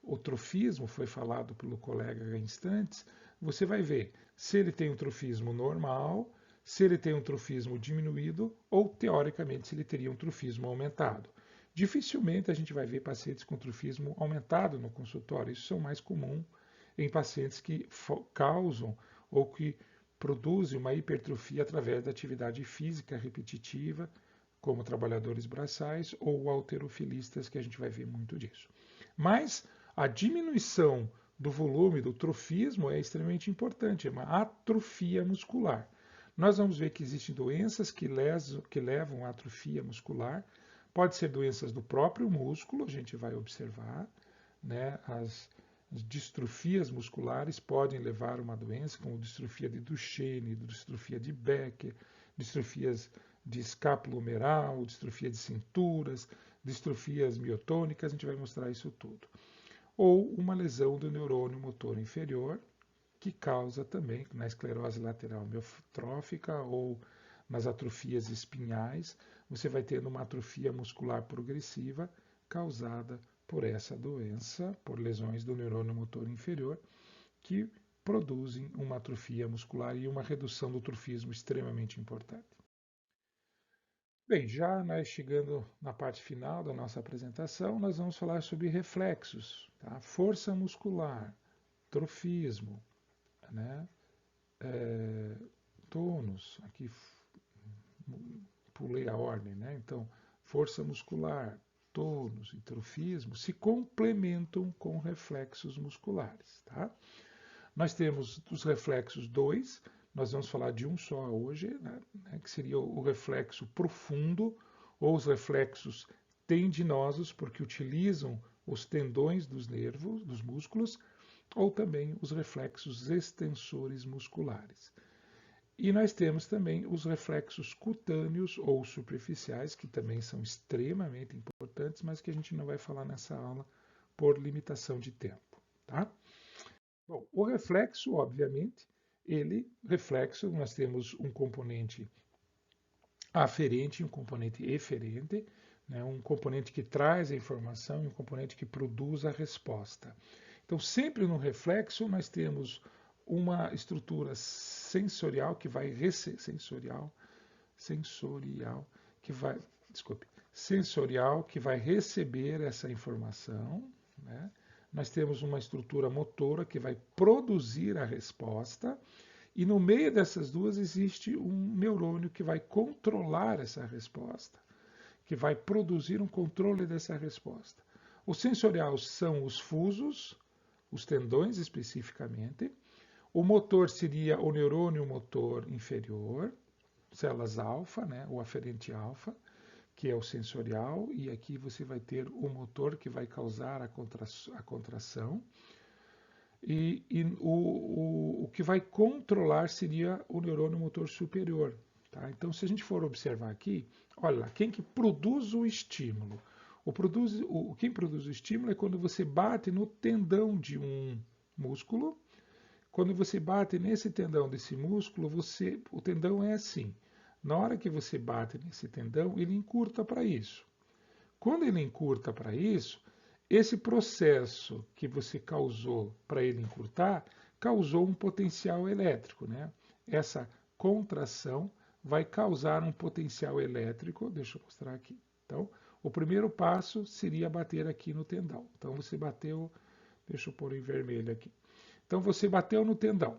Speaker 1: o trofismo, foi falado pelo colega há instantes. Você vai ver se ele tem um trofismo normal, se ele tem um trofismo diminuído ou, teoricamente, se ele teria um trofismo aumentado. Dificilmente a gente vai ver pacientes com trofismo aumentado no consultório. Isso é mais comum em pacientes que causam ou que produzem uma hipertrofia através da atividade física repetitiva, como trabalhadores braçais ou halterofilistas, que a gente vai ver muito disso. Mas a diminuição do volume do trofismo é extremamente importante, é uma atrofia muscular. Nós vamos ver que existem doenças que levam à atrofia muscular. Pode ser doenças do próprio músculo, a gente vai observar, né? As distrofias musculares podem levar a uma doença, como distrofia de Duchenne, distrofia de Becker, distrofias de escapulohumeral, distrofia de cinturas, distrofias miotônicas, a gente vai mostrar isso tudo. Ou uma lesão do neurônio motor inferior, que causa também na esclerose lateral amiotrófica ou nas atrofias espinhais, você vai tendo uma atrofia muscular progressiva causada por essa doença, por lesões do neurônio motor inferior, que produzem uma atrofia muscular e uma redução do trofismo extremamente importante. Bem, já nós chegando na parte final da nossa apresentação, nós vamos falar sobre reflexos, tá? Força muscular, trofismo, né? Tônus, aqui pulei a ordem, né? Então, força muscular, tônus e trofismo se complementam com reflexos musculares, tá? Nós temos os reflexos 2, nós vamos falar de um só hoje, né, que seria o reflexo profundo, ou os reflexos tendinosos, porque utilizam os tendões dos nervos, dos músculos, ou também os reflexos extensores musculares. E nós temos também os reflexos cutâneos ou superficiais, que também são extremamente importantes, mas que a gente não vai falar nessa aula por limitação de tempo, tá? Bom, o reflexo, obviamente, nós temos um componente aferente e um componente eferente, né, um componente que traz a informação e um componente que produz a resposta. Então, sempre no reflexo, nós temos uma estrutura sensorial que vai receber essa informação, né? Nós temos uma estrutura motora que vai produzir a resposta, e no meio dessas duas existe um neurônio que vai controlar essa resposta, que vai produzir um controle dessa resposta. O sensorial são os fusos, os tendões especificamente. O motor seria o neurônio motor inferior, células alfa, né, o aferente alfa, que é o sensorial, e aqui você vai ter o motor que vai causar a contração. E o que vai controlar seria o neurônio motor superior, Tá? Então, se a gente for observar aqui, olha lá, quem que produz o estímulo? Quem produz o estímulo é quando você bate no tendão de um músculo. Quando você bate nesse tendão desse músculo, o tendão é assim. Na hora que você bate nesse tendão, ele encurta para isso. Quando ele encurta para isso, esse processo que você causou para ele encurtar, causou um potencial elétrico, né? Essa contração vai causar um potencial elétrico. Deixa eu mostrar aqui. Então, o primeiro passo seria bater aqui no tendão. Então, você bateu, deixa eu pôr em vermelho aqui. Então, você bateu no tendão.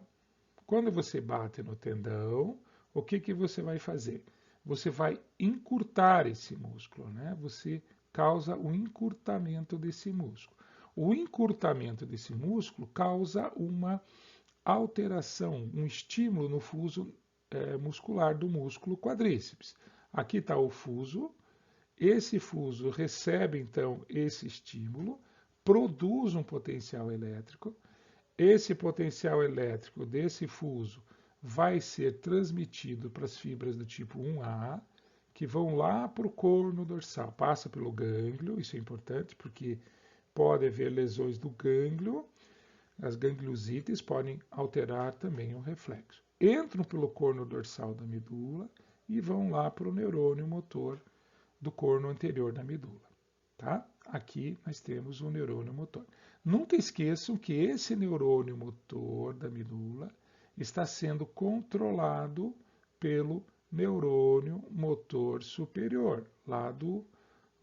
Speaker 1: Quando você bate no tendão, o que você vai fazer? Você vai encurtar esse músculo, né? Você causa o encurtamento desse músculo. O encurtamento desse músculo causa uma alteração, um estímulo no fuso muscular do músculo quadríceps. Aqui está o fuso. Esse fuso recebe, então, esse estímulo, produz um potencial elétrico. Esse potencial elétrico desse fuso vai ser transmitido para as fibras do tipo 1A, que vão lá para o corno dorsal. Passa pelo gânglio, isso é importante, porque pode haver lesões do gânglio. As gangliosites podem alterar também o reflexo. Entram pelo corno dorsal da medula e vão lá para o neurônio motor do corno anterior da medula. Tá? Aqui nós temos o neurônio motor. Nunca esqueçam que esse neurônio motor da medula está sendo controlado pelo neurônio motor superior, lá do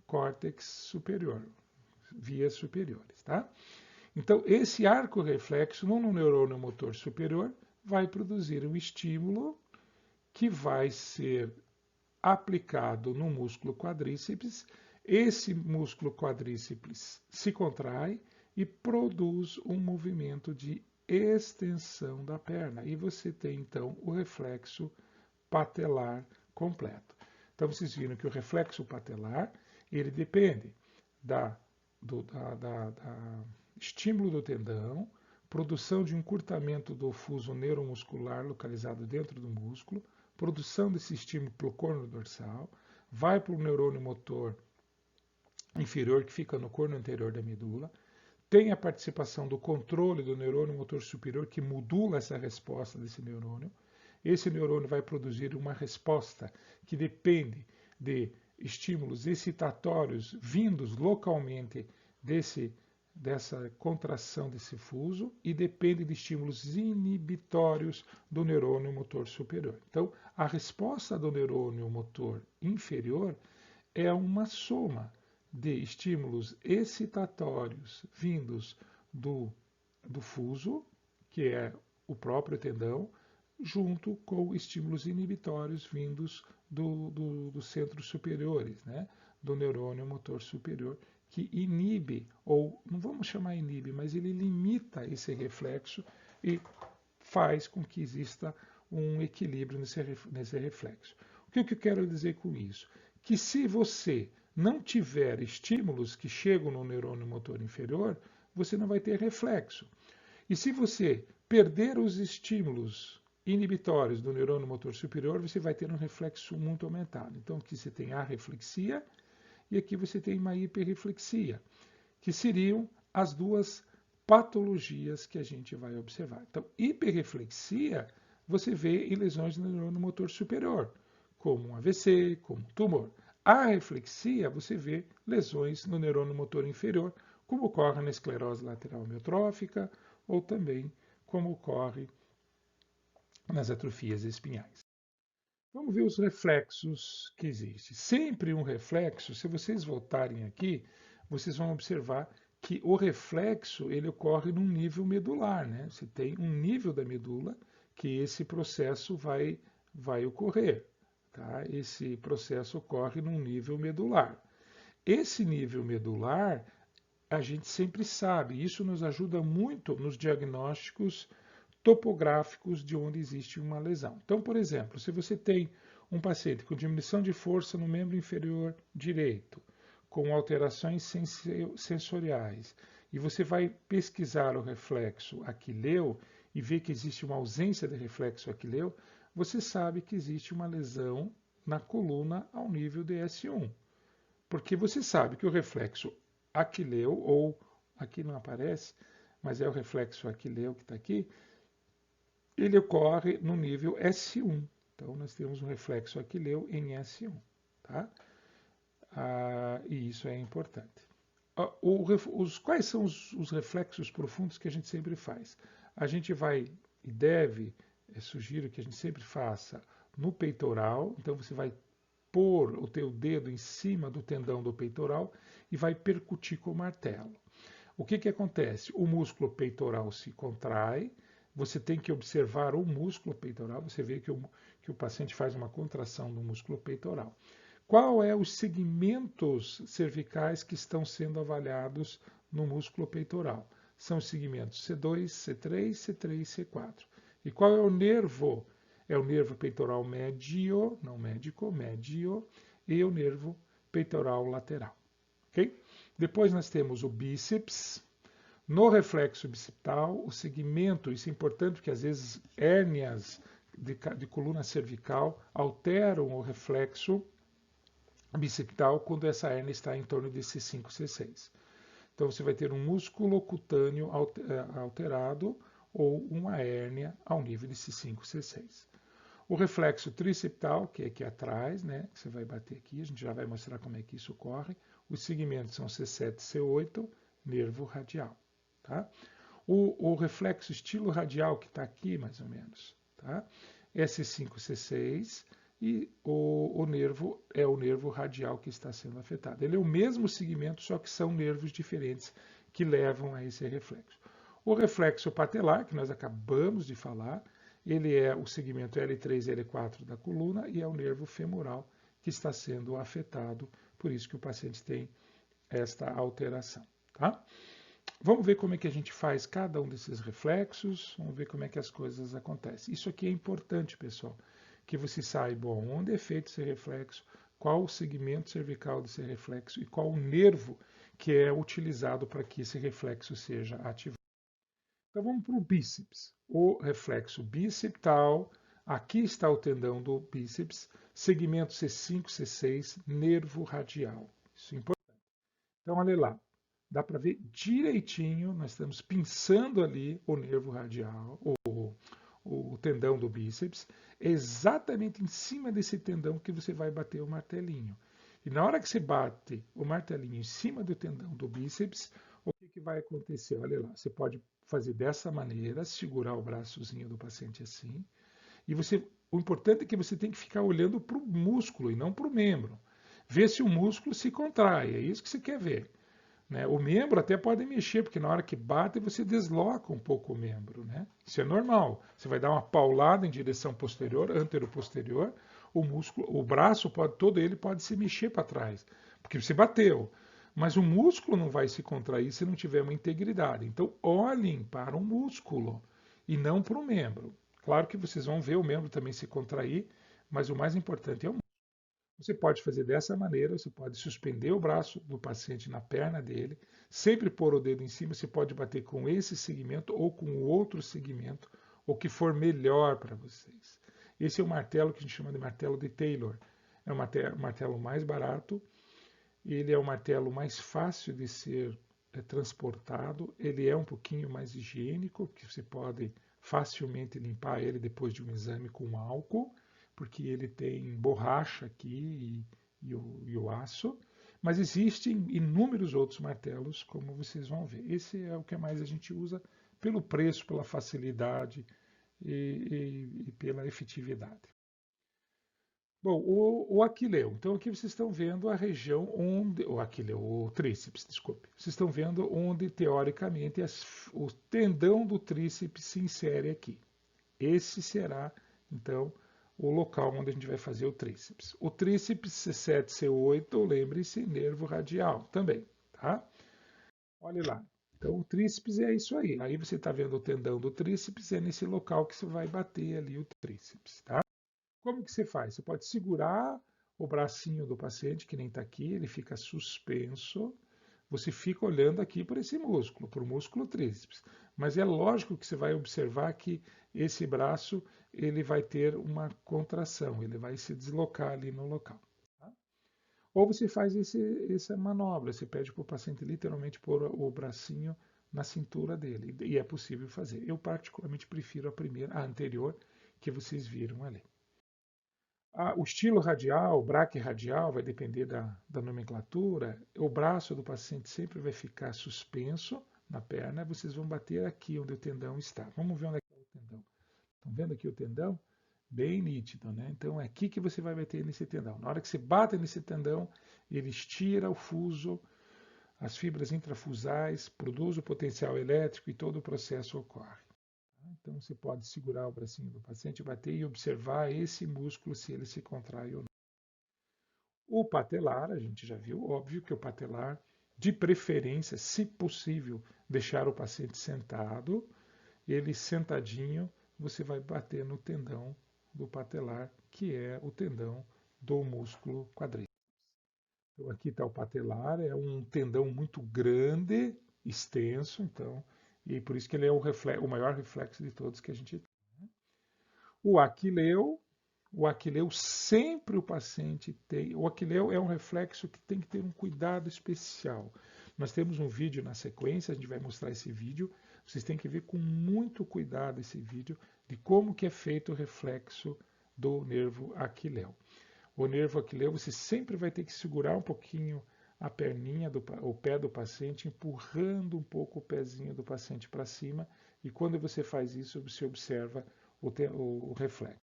Speaker 1: córtex superior, vias superiores. Tá? Então, esse arco reflexo no neurônio motor superior vai produzir um estímulo que vai ser aplicado no músculo quadríceps. Esse músculo quadríceps se contrai e produz um movimento de extensão da perna. E você tem, então, o reflexo patelar completo. Então, vocês viram que o reflexo patelar, ele depende do estímulo do tendão, produção de encurtamento do fuso neuromuscular localizado dentro do músculo, produção desse estímulo pelo corno dorsal, vai para o neurônio motor inferior, que fica no corno anterior da medula, tem a participação do controle do neurônio motor superior, que modula essa resposta desse neurônio. Esse neurônio vai produzir uma resposta que depende de estímulos excitatórios vindos localmente dessa contração desse fuso e depende de estímulos inibitórios do neurônio motor superior. Então, a resposta do neurônio motor inferior é uma soma de estímulos excitatórios vindos do fuso, que é o próprio tendão, junto com estímulos inibitórios vindos dos centros superiores, né, do neurônio motor superior, que inibe, ou não vamos chamar inibe, mas ele limita esse reflexo e faz com que exista um equilíbrio nesse reflexo. O que eu quero dizer com isso? Que se você não tiver estímulos que chegam no neurônio motor inferior, você não vai ter reflexo. E se você perder os estímulos inibitórios do neurônio motor superior, você vai ter um reflexo muito aumentado. Então, aqui você tem arreflexia e aqui você tem uma hiperreflexia, que seriam as duas patologias que a gente vai observar. Então, hiperreflexia você vê em lesões do neurônio motor superior, como um AVC, como um tumor. A reflexia, você vê lesões no neurônio motor inferior, como ocorre na esclerose lateral amiotrófica ou também como ocorre nas atrofias espinhais. Vamos ver os reflexos que existem. Sempre um reflexo, se vocês voltarem aqui, vocês vão observar que o reflexo ele ocorre num nível medular, né? Você tem um nível da medula que esse processo vai ocorrer. Tá? Esse processo ocorre num nível medular. Esse nível medular, a gente sempre sabe, isso nos ajuda muito nos diagnósticos topográficos de onde existe uma lesão. Então, por exemplo, se você tem um paciente com diminuição de força no membro inferior direito, com alterações sensoriais, e você vai pesquisar o reflexo aquileu e ver que existe uma ausência de reflexo aquileu, você sabe que existe uma lesão na coluna ao nível de S1. Porque você sabe que o reflexo aquileu, ou aqui não aparece, mas é o reflexo aquileu que está aqui, ele ocorre no nível S1. Então, nós temos um reflexo aquileu em S1. Tá? E isso é importante. Quais são os reflexos profundos que a gente sempre faz? A gente vai e deve, sugiro que a gente sempre faça no peitoral, então você vai pôr o teu dedo em cima do tendão do peitoral e vai percutir com o martelo. O que acontece? O músculo peitoral se contrai, você tem que observar o músculo peitoral, você vê que o paciente faz uma contração do músculo peitoral. Qual é os segmentos cervicais que estão sendo avaliados no músculo peitoral? São os segmentos C2, C3, C3 e C4. E qual é o nervo? É o nervo peitoral médio, não médico, médio, e o nervo peitoral lateral. Okay? Depois nós temos o bíceps. No reflexo bicipital, o segmento, isso é importante porque às vezes hérnias de coluna cervical alteram o reflexo bicipital quando essa hérnia está em torno de C5, C6. Então você vai ter um músculo cutâneo alterado ou uma hérnia ao nível de C5, C6. O reflexo tricepital, que é aqui atrás, né, que você vai bater aqui, a gente já vai mostrar como é que isso ocorre. Os segmentos são C7 e C8, nervo radial. Tá? O reflexo estilo radial, que está aqui mais ou menos, tá? É C5, C6, e o nervo é o nervo radial que está sendo afetado. Ele é o mesmo segmento, só que são nervos diferentes que levam a esse reflexo. O reflexo patelar, que nós acabamos de falar, ele é o segmento L3 e L4 da coluna e é o nervo femoral que está sendo afetado, por isso que o paciente tem esta alteração. Tá? Vamos ver como é que a gente faz cada um desses reflexos, vamos ver como é que as coisas acontecem. Isso aqui é importante, pessoal, que você saiba onde é feito esse reflexo, qual o segmento cervical desse reflexo e qual o nervo que é utilizado para que esse reflexo seja ativado. Então vamos para o bíceps. O reflexo bicipital, aqui está o tendão do bíceps, segmento C5, C6, nervo radial. Isso é importante. Então olha lá, dá para ver direitinho, nós estamos pinçando ali o nervo radial, o tendão do bíceps, exatamente em cima desse tendão que você vai bater o martelinho. E na hora que você bate o martelinho em cima do tendão do bíceps, o que vai acontecer? Olha lá, você pode fazer dessa maneira, segurar o braçozinho do paciente assim, e o importante é que você tem que ficar olhando para o músculo e não para o membro. Ver se o músculo se contrai, é isso que você quer ver. Né? O membro até pode mexer, porque na hora que bate você desloca um pouco o membro. Né? Isso é normal. Você vai dar uma paulada em direção posterior, antero-posterior, o braço todo ele pode se mexer para trás, porque você bateu. Mas o músculo não vai se contrair se não tiver uma integridade. Então olhem para o músculo e não para o membro. Claro que vocês vão ver o membro também se contrair, mas o mais importante é o músculo. Você pode fazer dessa maneira, você pode suspender o braço do paciente na perna dele, sempre pôr o dedo em cima, você pode bater com esse segmento ou com o outro segmento, o que for melhor para vocês. Esse é o martelo que a gente chama de martelo de Taylor. É o martelo mais barato, ele é o martelo mais fácil de ser transportado, ele é um pouquinho mais higiênico, porque você pode facilmente limpar ele depois de um exame com álcool, porque ele tem borracha aqui e o aço, mas existem inúmeros outros martelos, como vocês vão ver. Esse é o que mais a gente usa pelo preço, pela facilidade e pela efetividade. Bom, o aquileu. Então aqui vocês estão vendo a região onde... O aquileu, o tríceps, desculpe. Vocês estão vendo onde, teoricamente, o tendão do tríceps se insere aqui. Esse será, então, o local onde a gente vai fazer o tríceps. O tríceps C7, C8, lembre-se, nervo radial também, tá? Olha lá. Então, o tríceps é isso aí. Aí você está vendo o tendão do tríceps, é nesse local que você vai bater ali o tríceps, tá? Como que você faz? Você pode segurar o bracinho do paciente, que nem está aqui, ele fica suspenso. você fica olhando aqui para esse músculo, para o músculo tríceps. Mas é lógico que você vai observar que esse braço ele vai ter uma contração, ele vai se deslocar ali no local. Tá? Ou você faz essa manobra, você pede para o paciente literalmente pôr o bracinho na cintura dele, e é possível fazer. Eu particularmente prefiro a anterior, que vocês viram ali. O estilo radial, braquiradial, vai depender da nomenclatura. O braço do paciente sempre vai ficar suspenso na perna. Vocês vão bater aqui onde o tendão está. Vamos ver onde é que é o tendão. Estão vendo aqui o tendão? Bem nítido, né? Então é aqui que você vai bater nesse tendão. Na hora que você bate nesse tendão, ele estira o fuso, as fibras intrafusais, produz o potencial elétrico e todo o processo ocorre. Então, você pode segurar o bracinho do paciente, bater e observar esse músculo, se ele se contrai ou não. O patelar, a gente já viu, óbvio que o patelar, de preferência, se possível, deixar o paciente sentado. Ele sentadinho, você vai bater no tendão do patelar, que é o tendão do músculo quadríceps. Então, aqui está o patelar, é um tendão muito grande, extenso, então... E por isso que ele é o maior reflexo de todos que a gente tem. O aquileu sempre o paciente tem. O aquileu é um reflexo que tem que ter um cuidado especial. Nós temos um vídeo na sequência, a gente vai mostrar esse vídeo. Vocês têm que ver com muito cuidado esse vídeo de como que é feito o reflexo do nervo aquileu. O nervo aquileu, você sempre vai ter que segurar um pouquinho a perninha, o pé do paciente, empurrando um pouco o pezinho do paciente para cima, e quando você faz isso, você observa o reflexo.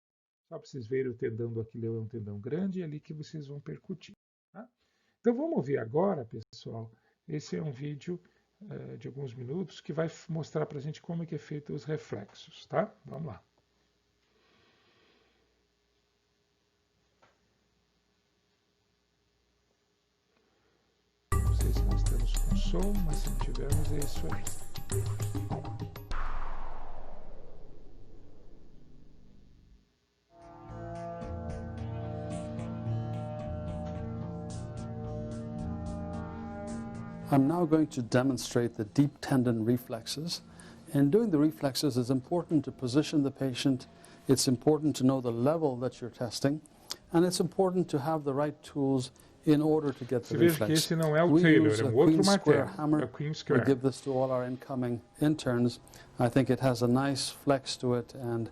Speaker 1: Só para vocês verem, o tendão do aquileu é um tendão grande, e é ali que vocês vão percutir. Tá? Então vamos ver agora, pessoal, esse é um vídeo de alguns minutos que vai mostrar para a gente como é que é feito os reflexos. Tá? Vamos lá. Com som, mas se não tivermos, é isso aí.
Speaker 4: I'm now going to demonstrate the deep tendon reflexes. In doing the reflexes, it's important to position the patient, it's important to know the level that you're testing, and it's important to have the right tools in order to get the reflex.
Speaker 1: Que esse não é o
Speaker 4: we
Speaker 1: Taylor,
Speaker 4: use
Speaker 1: é
Speaker 4: a
Speaker 1: outro
Speaker 4: Queen Square
Speaker 1: martelo,
Speaker 4: hammer.
Speaker 1: é o Queen Square.
Speaker 4: We give this to all our incoming interns. I think it has a nice flex to it and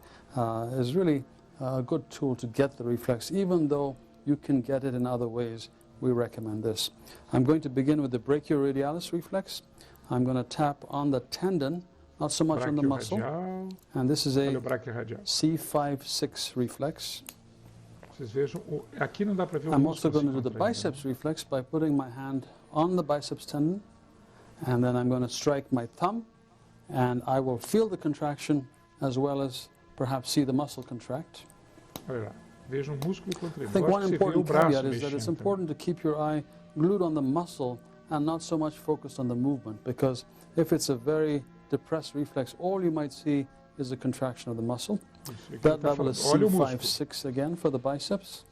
Speaker 4: is really a good tool to get the reflex, even though you can get it in other ways. We recommend this. I'm going to begin with the brachioradialis reflex. I'm going to tap on the tendon, not so much on the muscle. And this is a C5-6 reflex.
Speaker 1: Vocês vejam, aqui não dá para ver o
Speaker 4: I'm also
Speaker 1: músculo
Speaker 4: going to do the biceps reflex by putting my hand on the biceps tendon, and then I'm going to strike my thumb, and I will feel the contraction as well as perhaps see the muscle contract.
Speaker 1: Olha lá, vejam o músculo contraído.
Speaker 4: I think one important caveat is that it's important to keep your eye glued on the muscle and not so much focused on the movement, because if it's a very depressed reflex, all you might see is a contraction of the muscle. That level is C5-6 again for the biceps.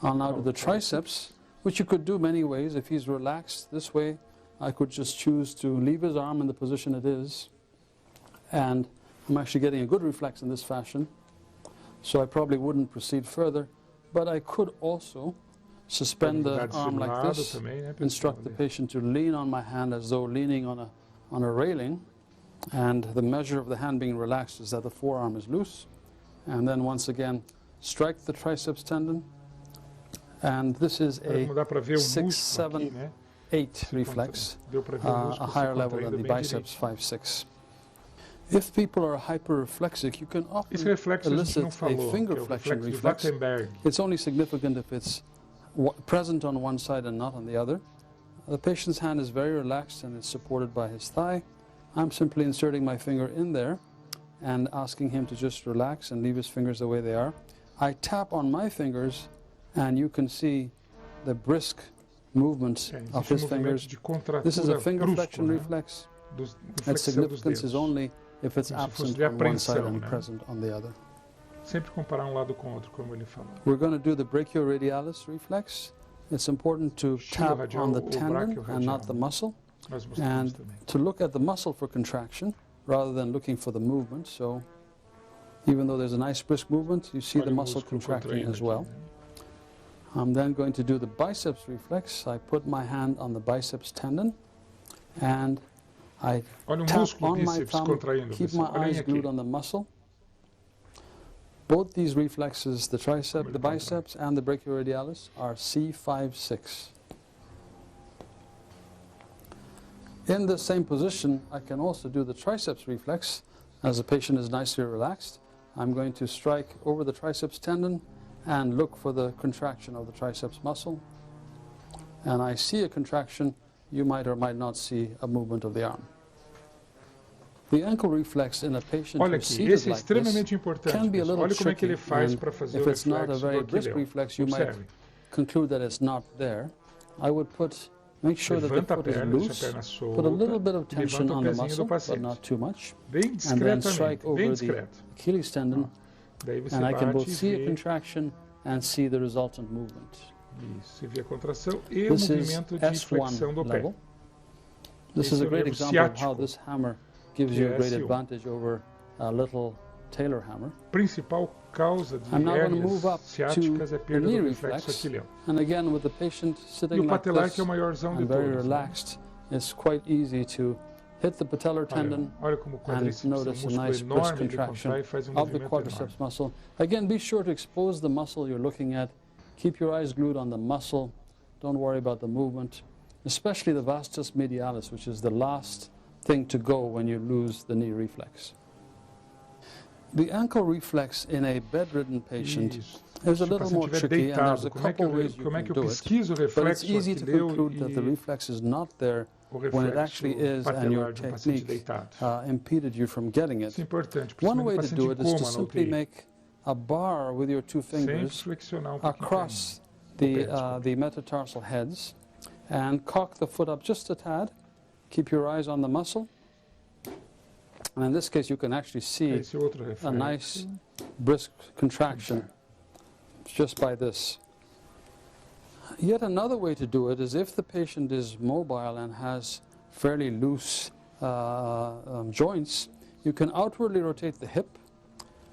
Speaker 4: I'll now do the triceps, which you could do many ways. If he's relaxed this way, I could just choose to leave his arm in the position it is. And I'm actually getting a good reflex in this fashion, so I probably wouldn't proceed further. But I could also suspend the arm like this, instruct the patient to lean on my hand as though leaning on a railing. And the measure of the hand being relaxed is that the forearm is loose. And then once again, strike the triceps tendon. And this is a 6, 7, 8 reflex, a higher level than the biceps 5-6. If people are hyperreflexic, you can often elicit a finger flexion reflex. It's only significant if it's present on one side and not on the other. The patient's hand is very relaxed and is supported by his thigh. I'm simply inserting my finger in there and asking him to just relax and leave his fingers the way they are. I tap on my fingers and you can see the brisk movement of his fingers. This is a finger flexion reflex. Its significance is only if it's absent on one side and present on the other.
Speaker 1: Sempre comparar lado com outro, como ele falou.
Speaker 4: We're going to do the brachioradialis reflex. It's important to tap on the tendon and not the muscle. and to look at the muscle for contraction rather than looking for the movement. So even though there's a nice brisk movement, you see the muscle contracting as well. I'm then going to do the biceps reflex. I put my hand on the biceps tendon and I tap on my thumb, keep my eyes glued on the muscle. Both these reflexes, the tricep, the biceps, and the brachioradialis, are C5-6. In the same position, I can also do the triceps reflex. As the patient is nicely relaxed, I'm going to strike over the triceps tendon and look for the contraction of the triceps muscle. And I see a contraction. You might or might not see a movement of the arm. The ankle reflex in a patient who's seated like this can be a little tricky, and if it's not a very brisk reflex, you might conclude that it's not there. I would make sure that the foot is loose, put a little bit of tension on the muscle, but not too much, and then strike over the Achilles tendon, and I can both see a contraction and see the resultant movement. This is S1 level. This is a great example of how this hammer gives you a great advantage over a little Taylor hammer. I'm now going to move up to the knee reflex, and again with the patient sitting like this and very relaxed, it's quite easy to hit the patellar tendon and notice a nice brisk contraction of the quadriceps muscle. Again, be sure to expose the muscle you're looking at. Keep your eyes glued on the muscle. Don't worry about the movement, especially the vastus medialis, which is the last thing to go when you lose the knee reflex. The ankle reflex in a bedridden patient is a little more tricky, and there's a couple ways you can do it, but it's easy to conclude that the reflex is not there when it actually is, and your technique impeded you from getting it. One way to do it is to simply make a bar with your two fingers across the metatarsal heads and cock the foot up just a tad. Keep your eyes on the muscle. And in this case, you can actually see a nice brisk contraction just by this. Yet another way to do it is if the patient is mobile and has fairly loose joints, you can outwardly rotate the hip,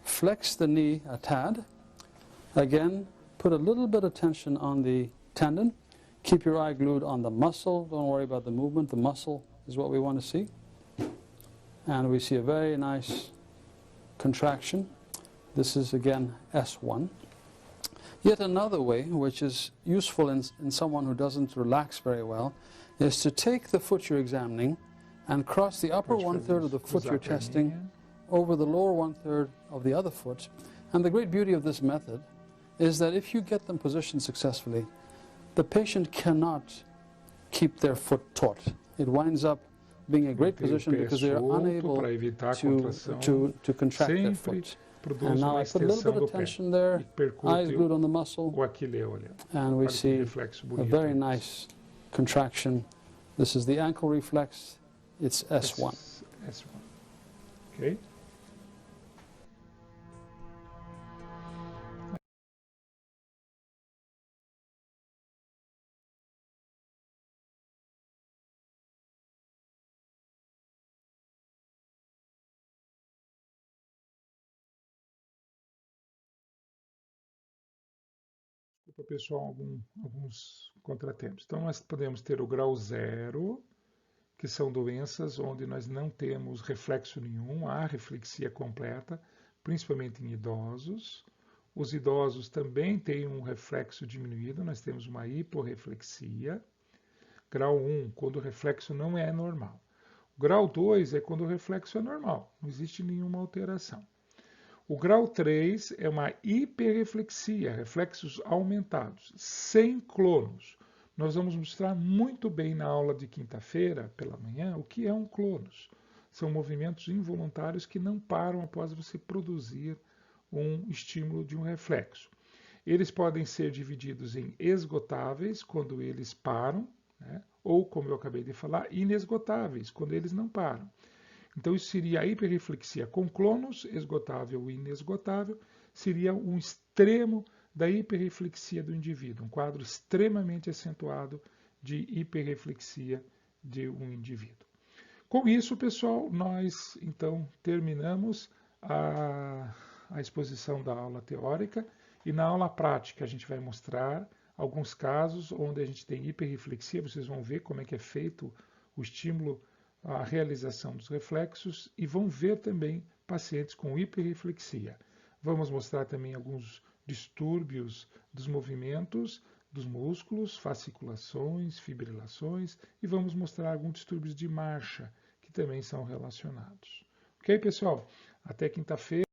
Speaker 4: flex the knee a tad, again, put a little bit of tension on the tendon, keep your eye glued on the muscle, don't worry about the movement, the muscle is what we want to see. And we see a very nice contraction. This is again S1. Yet another way, which is useful in someone who doesn't relax very well, is to take the foot you're examining and cross the upper one-third of the foot you're testing over the lower one-third of the other foot. And the great beauty of this method is that if you get them positioned successfully, the patient cannot keep their foot taut. It winds up being a great position because they're unable to contract their foot. And now I put a little bit of tension there, eyes glued on the muscle, and we see a very nice contraction. This is the ankle reflex. It's S1.
Speaker 1: S1. Okay. Pessoal, alguns contratempos. Então, nós podemos ter o grau 0, que são doenças onde nós não temos reflexo nenhum, há reflexia completa, principalmente em idosos. Os idosos também têm um reflexo diminuído, nós temos uma hiporreflexia. Grau 1, quando o reflexo não é normal. O grau 2 é quando o reflexo é normal, não existe nenhuma alteração. O grau 3 é uma hiperreflexia, reflexos aumentados, sem clonos. Nós vamos mostrar muito bem na aula de quinta-feira, pela manhã, o que é um clonos. São movimentos involuntários que não param após você produzir um estímulo de um reflexo. Eles podem ser divididos em esgotáveis, quando eles param, né? Ou, como eu acabei de falar, inesgotáveis, quando eles não param. Então, isso seria a hiperreflexia com clonos, esgotável e inesgotável, seria um extremo da hiperreflexia do indivíduo, um quadro extremamente acentuado de hiperreflexia de um indivíduo. Com isso, pessoal, nós então terminamos a exposição da aula teórica e na aula prática a gente vai mostrar alguns casos onde a gente tem hiperreflexia, vocês vão ver como é que é feito o estímulo à realização dos reflexos e vão ver também pacientes com hiperreflexia. Vamos mostrar também alguns distúrbios dos movimentos dos músculos, fasciculações, fibrilações e vamos mostrar alguns distúrbios de marcha que também são relacionados. Ok, pessoal? Até quinta-feira.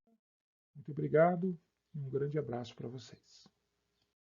Speaker 1: Muito obrigado e um grande abraço para vocês.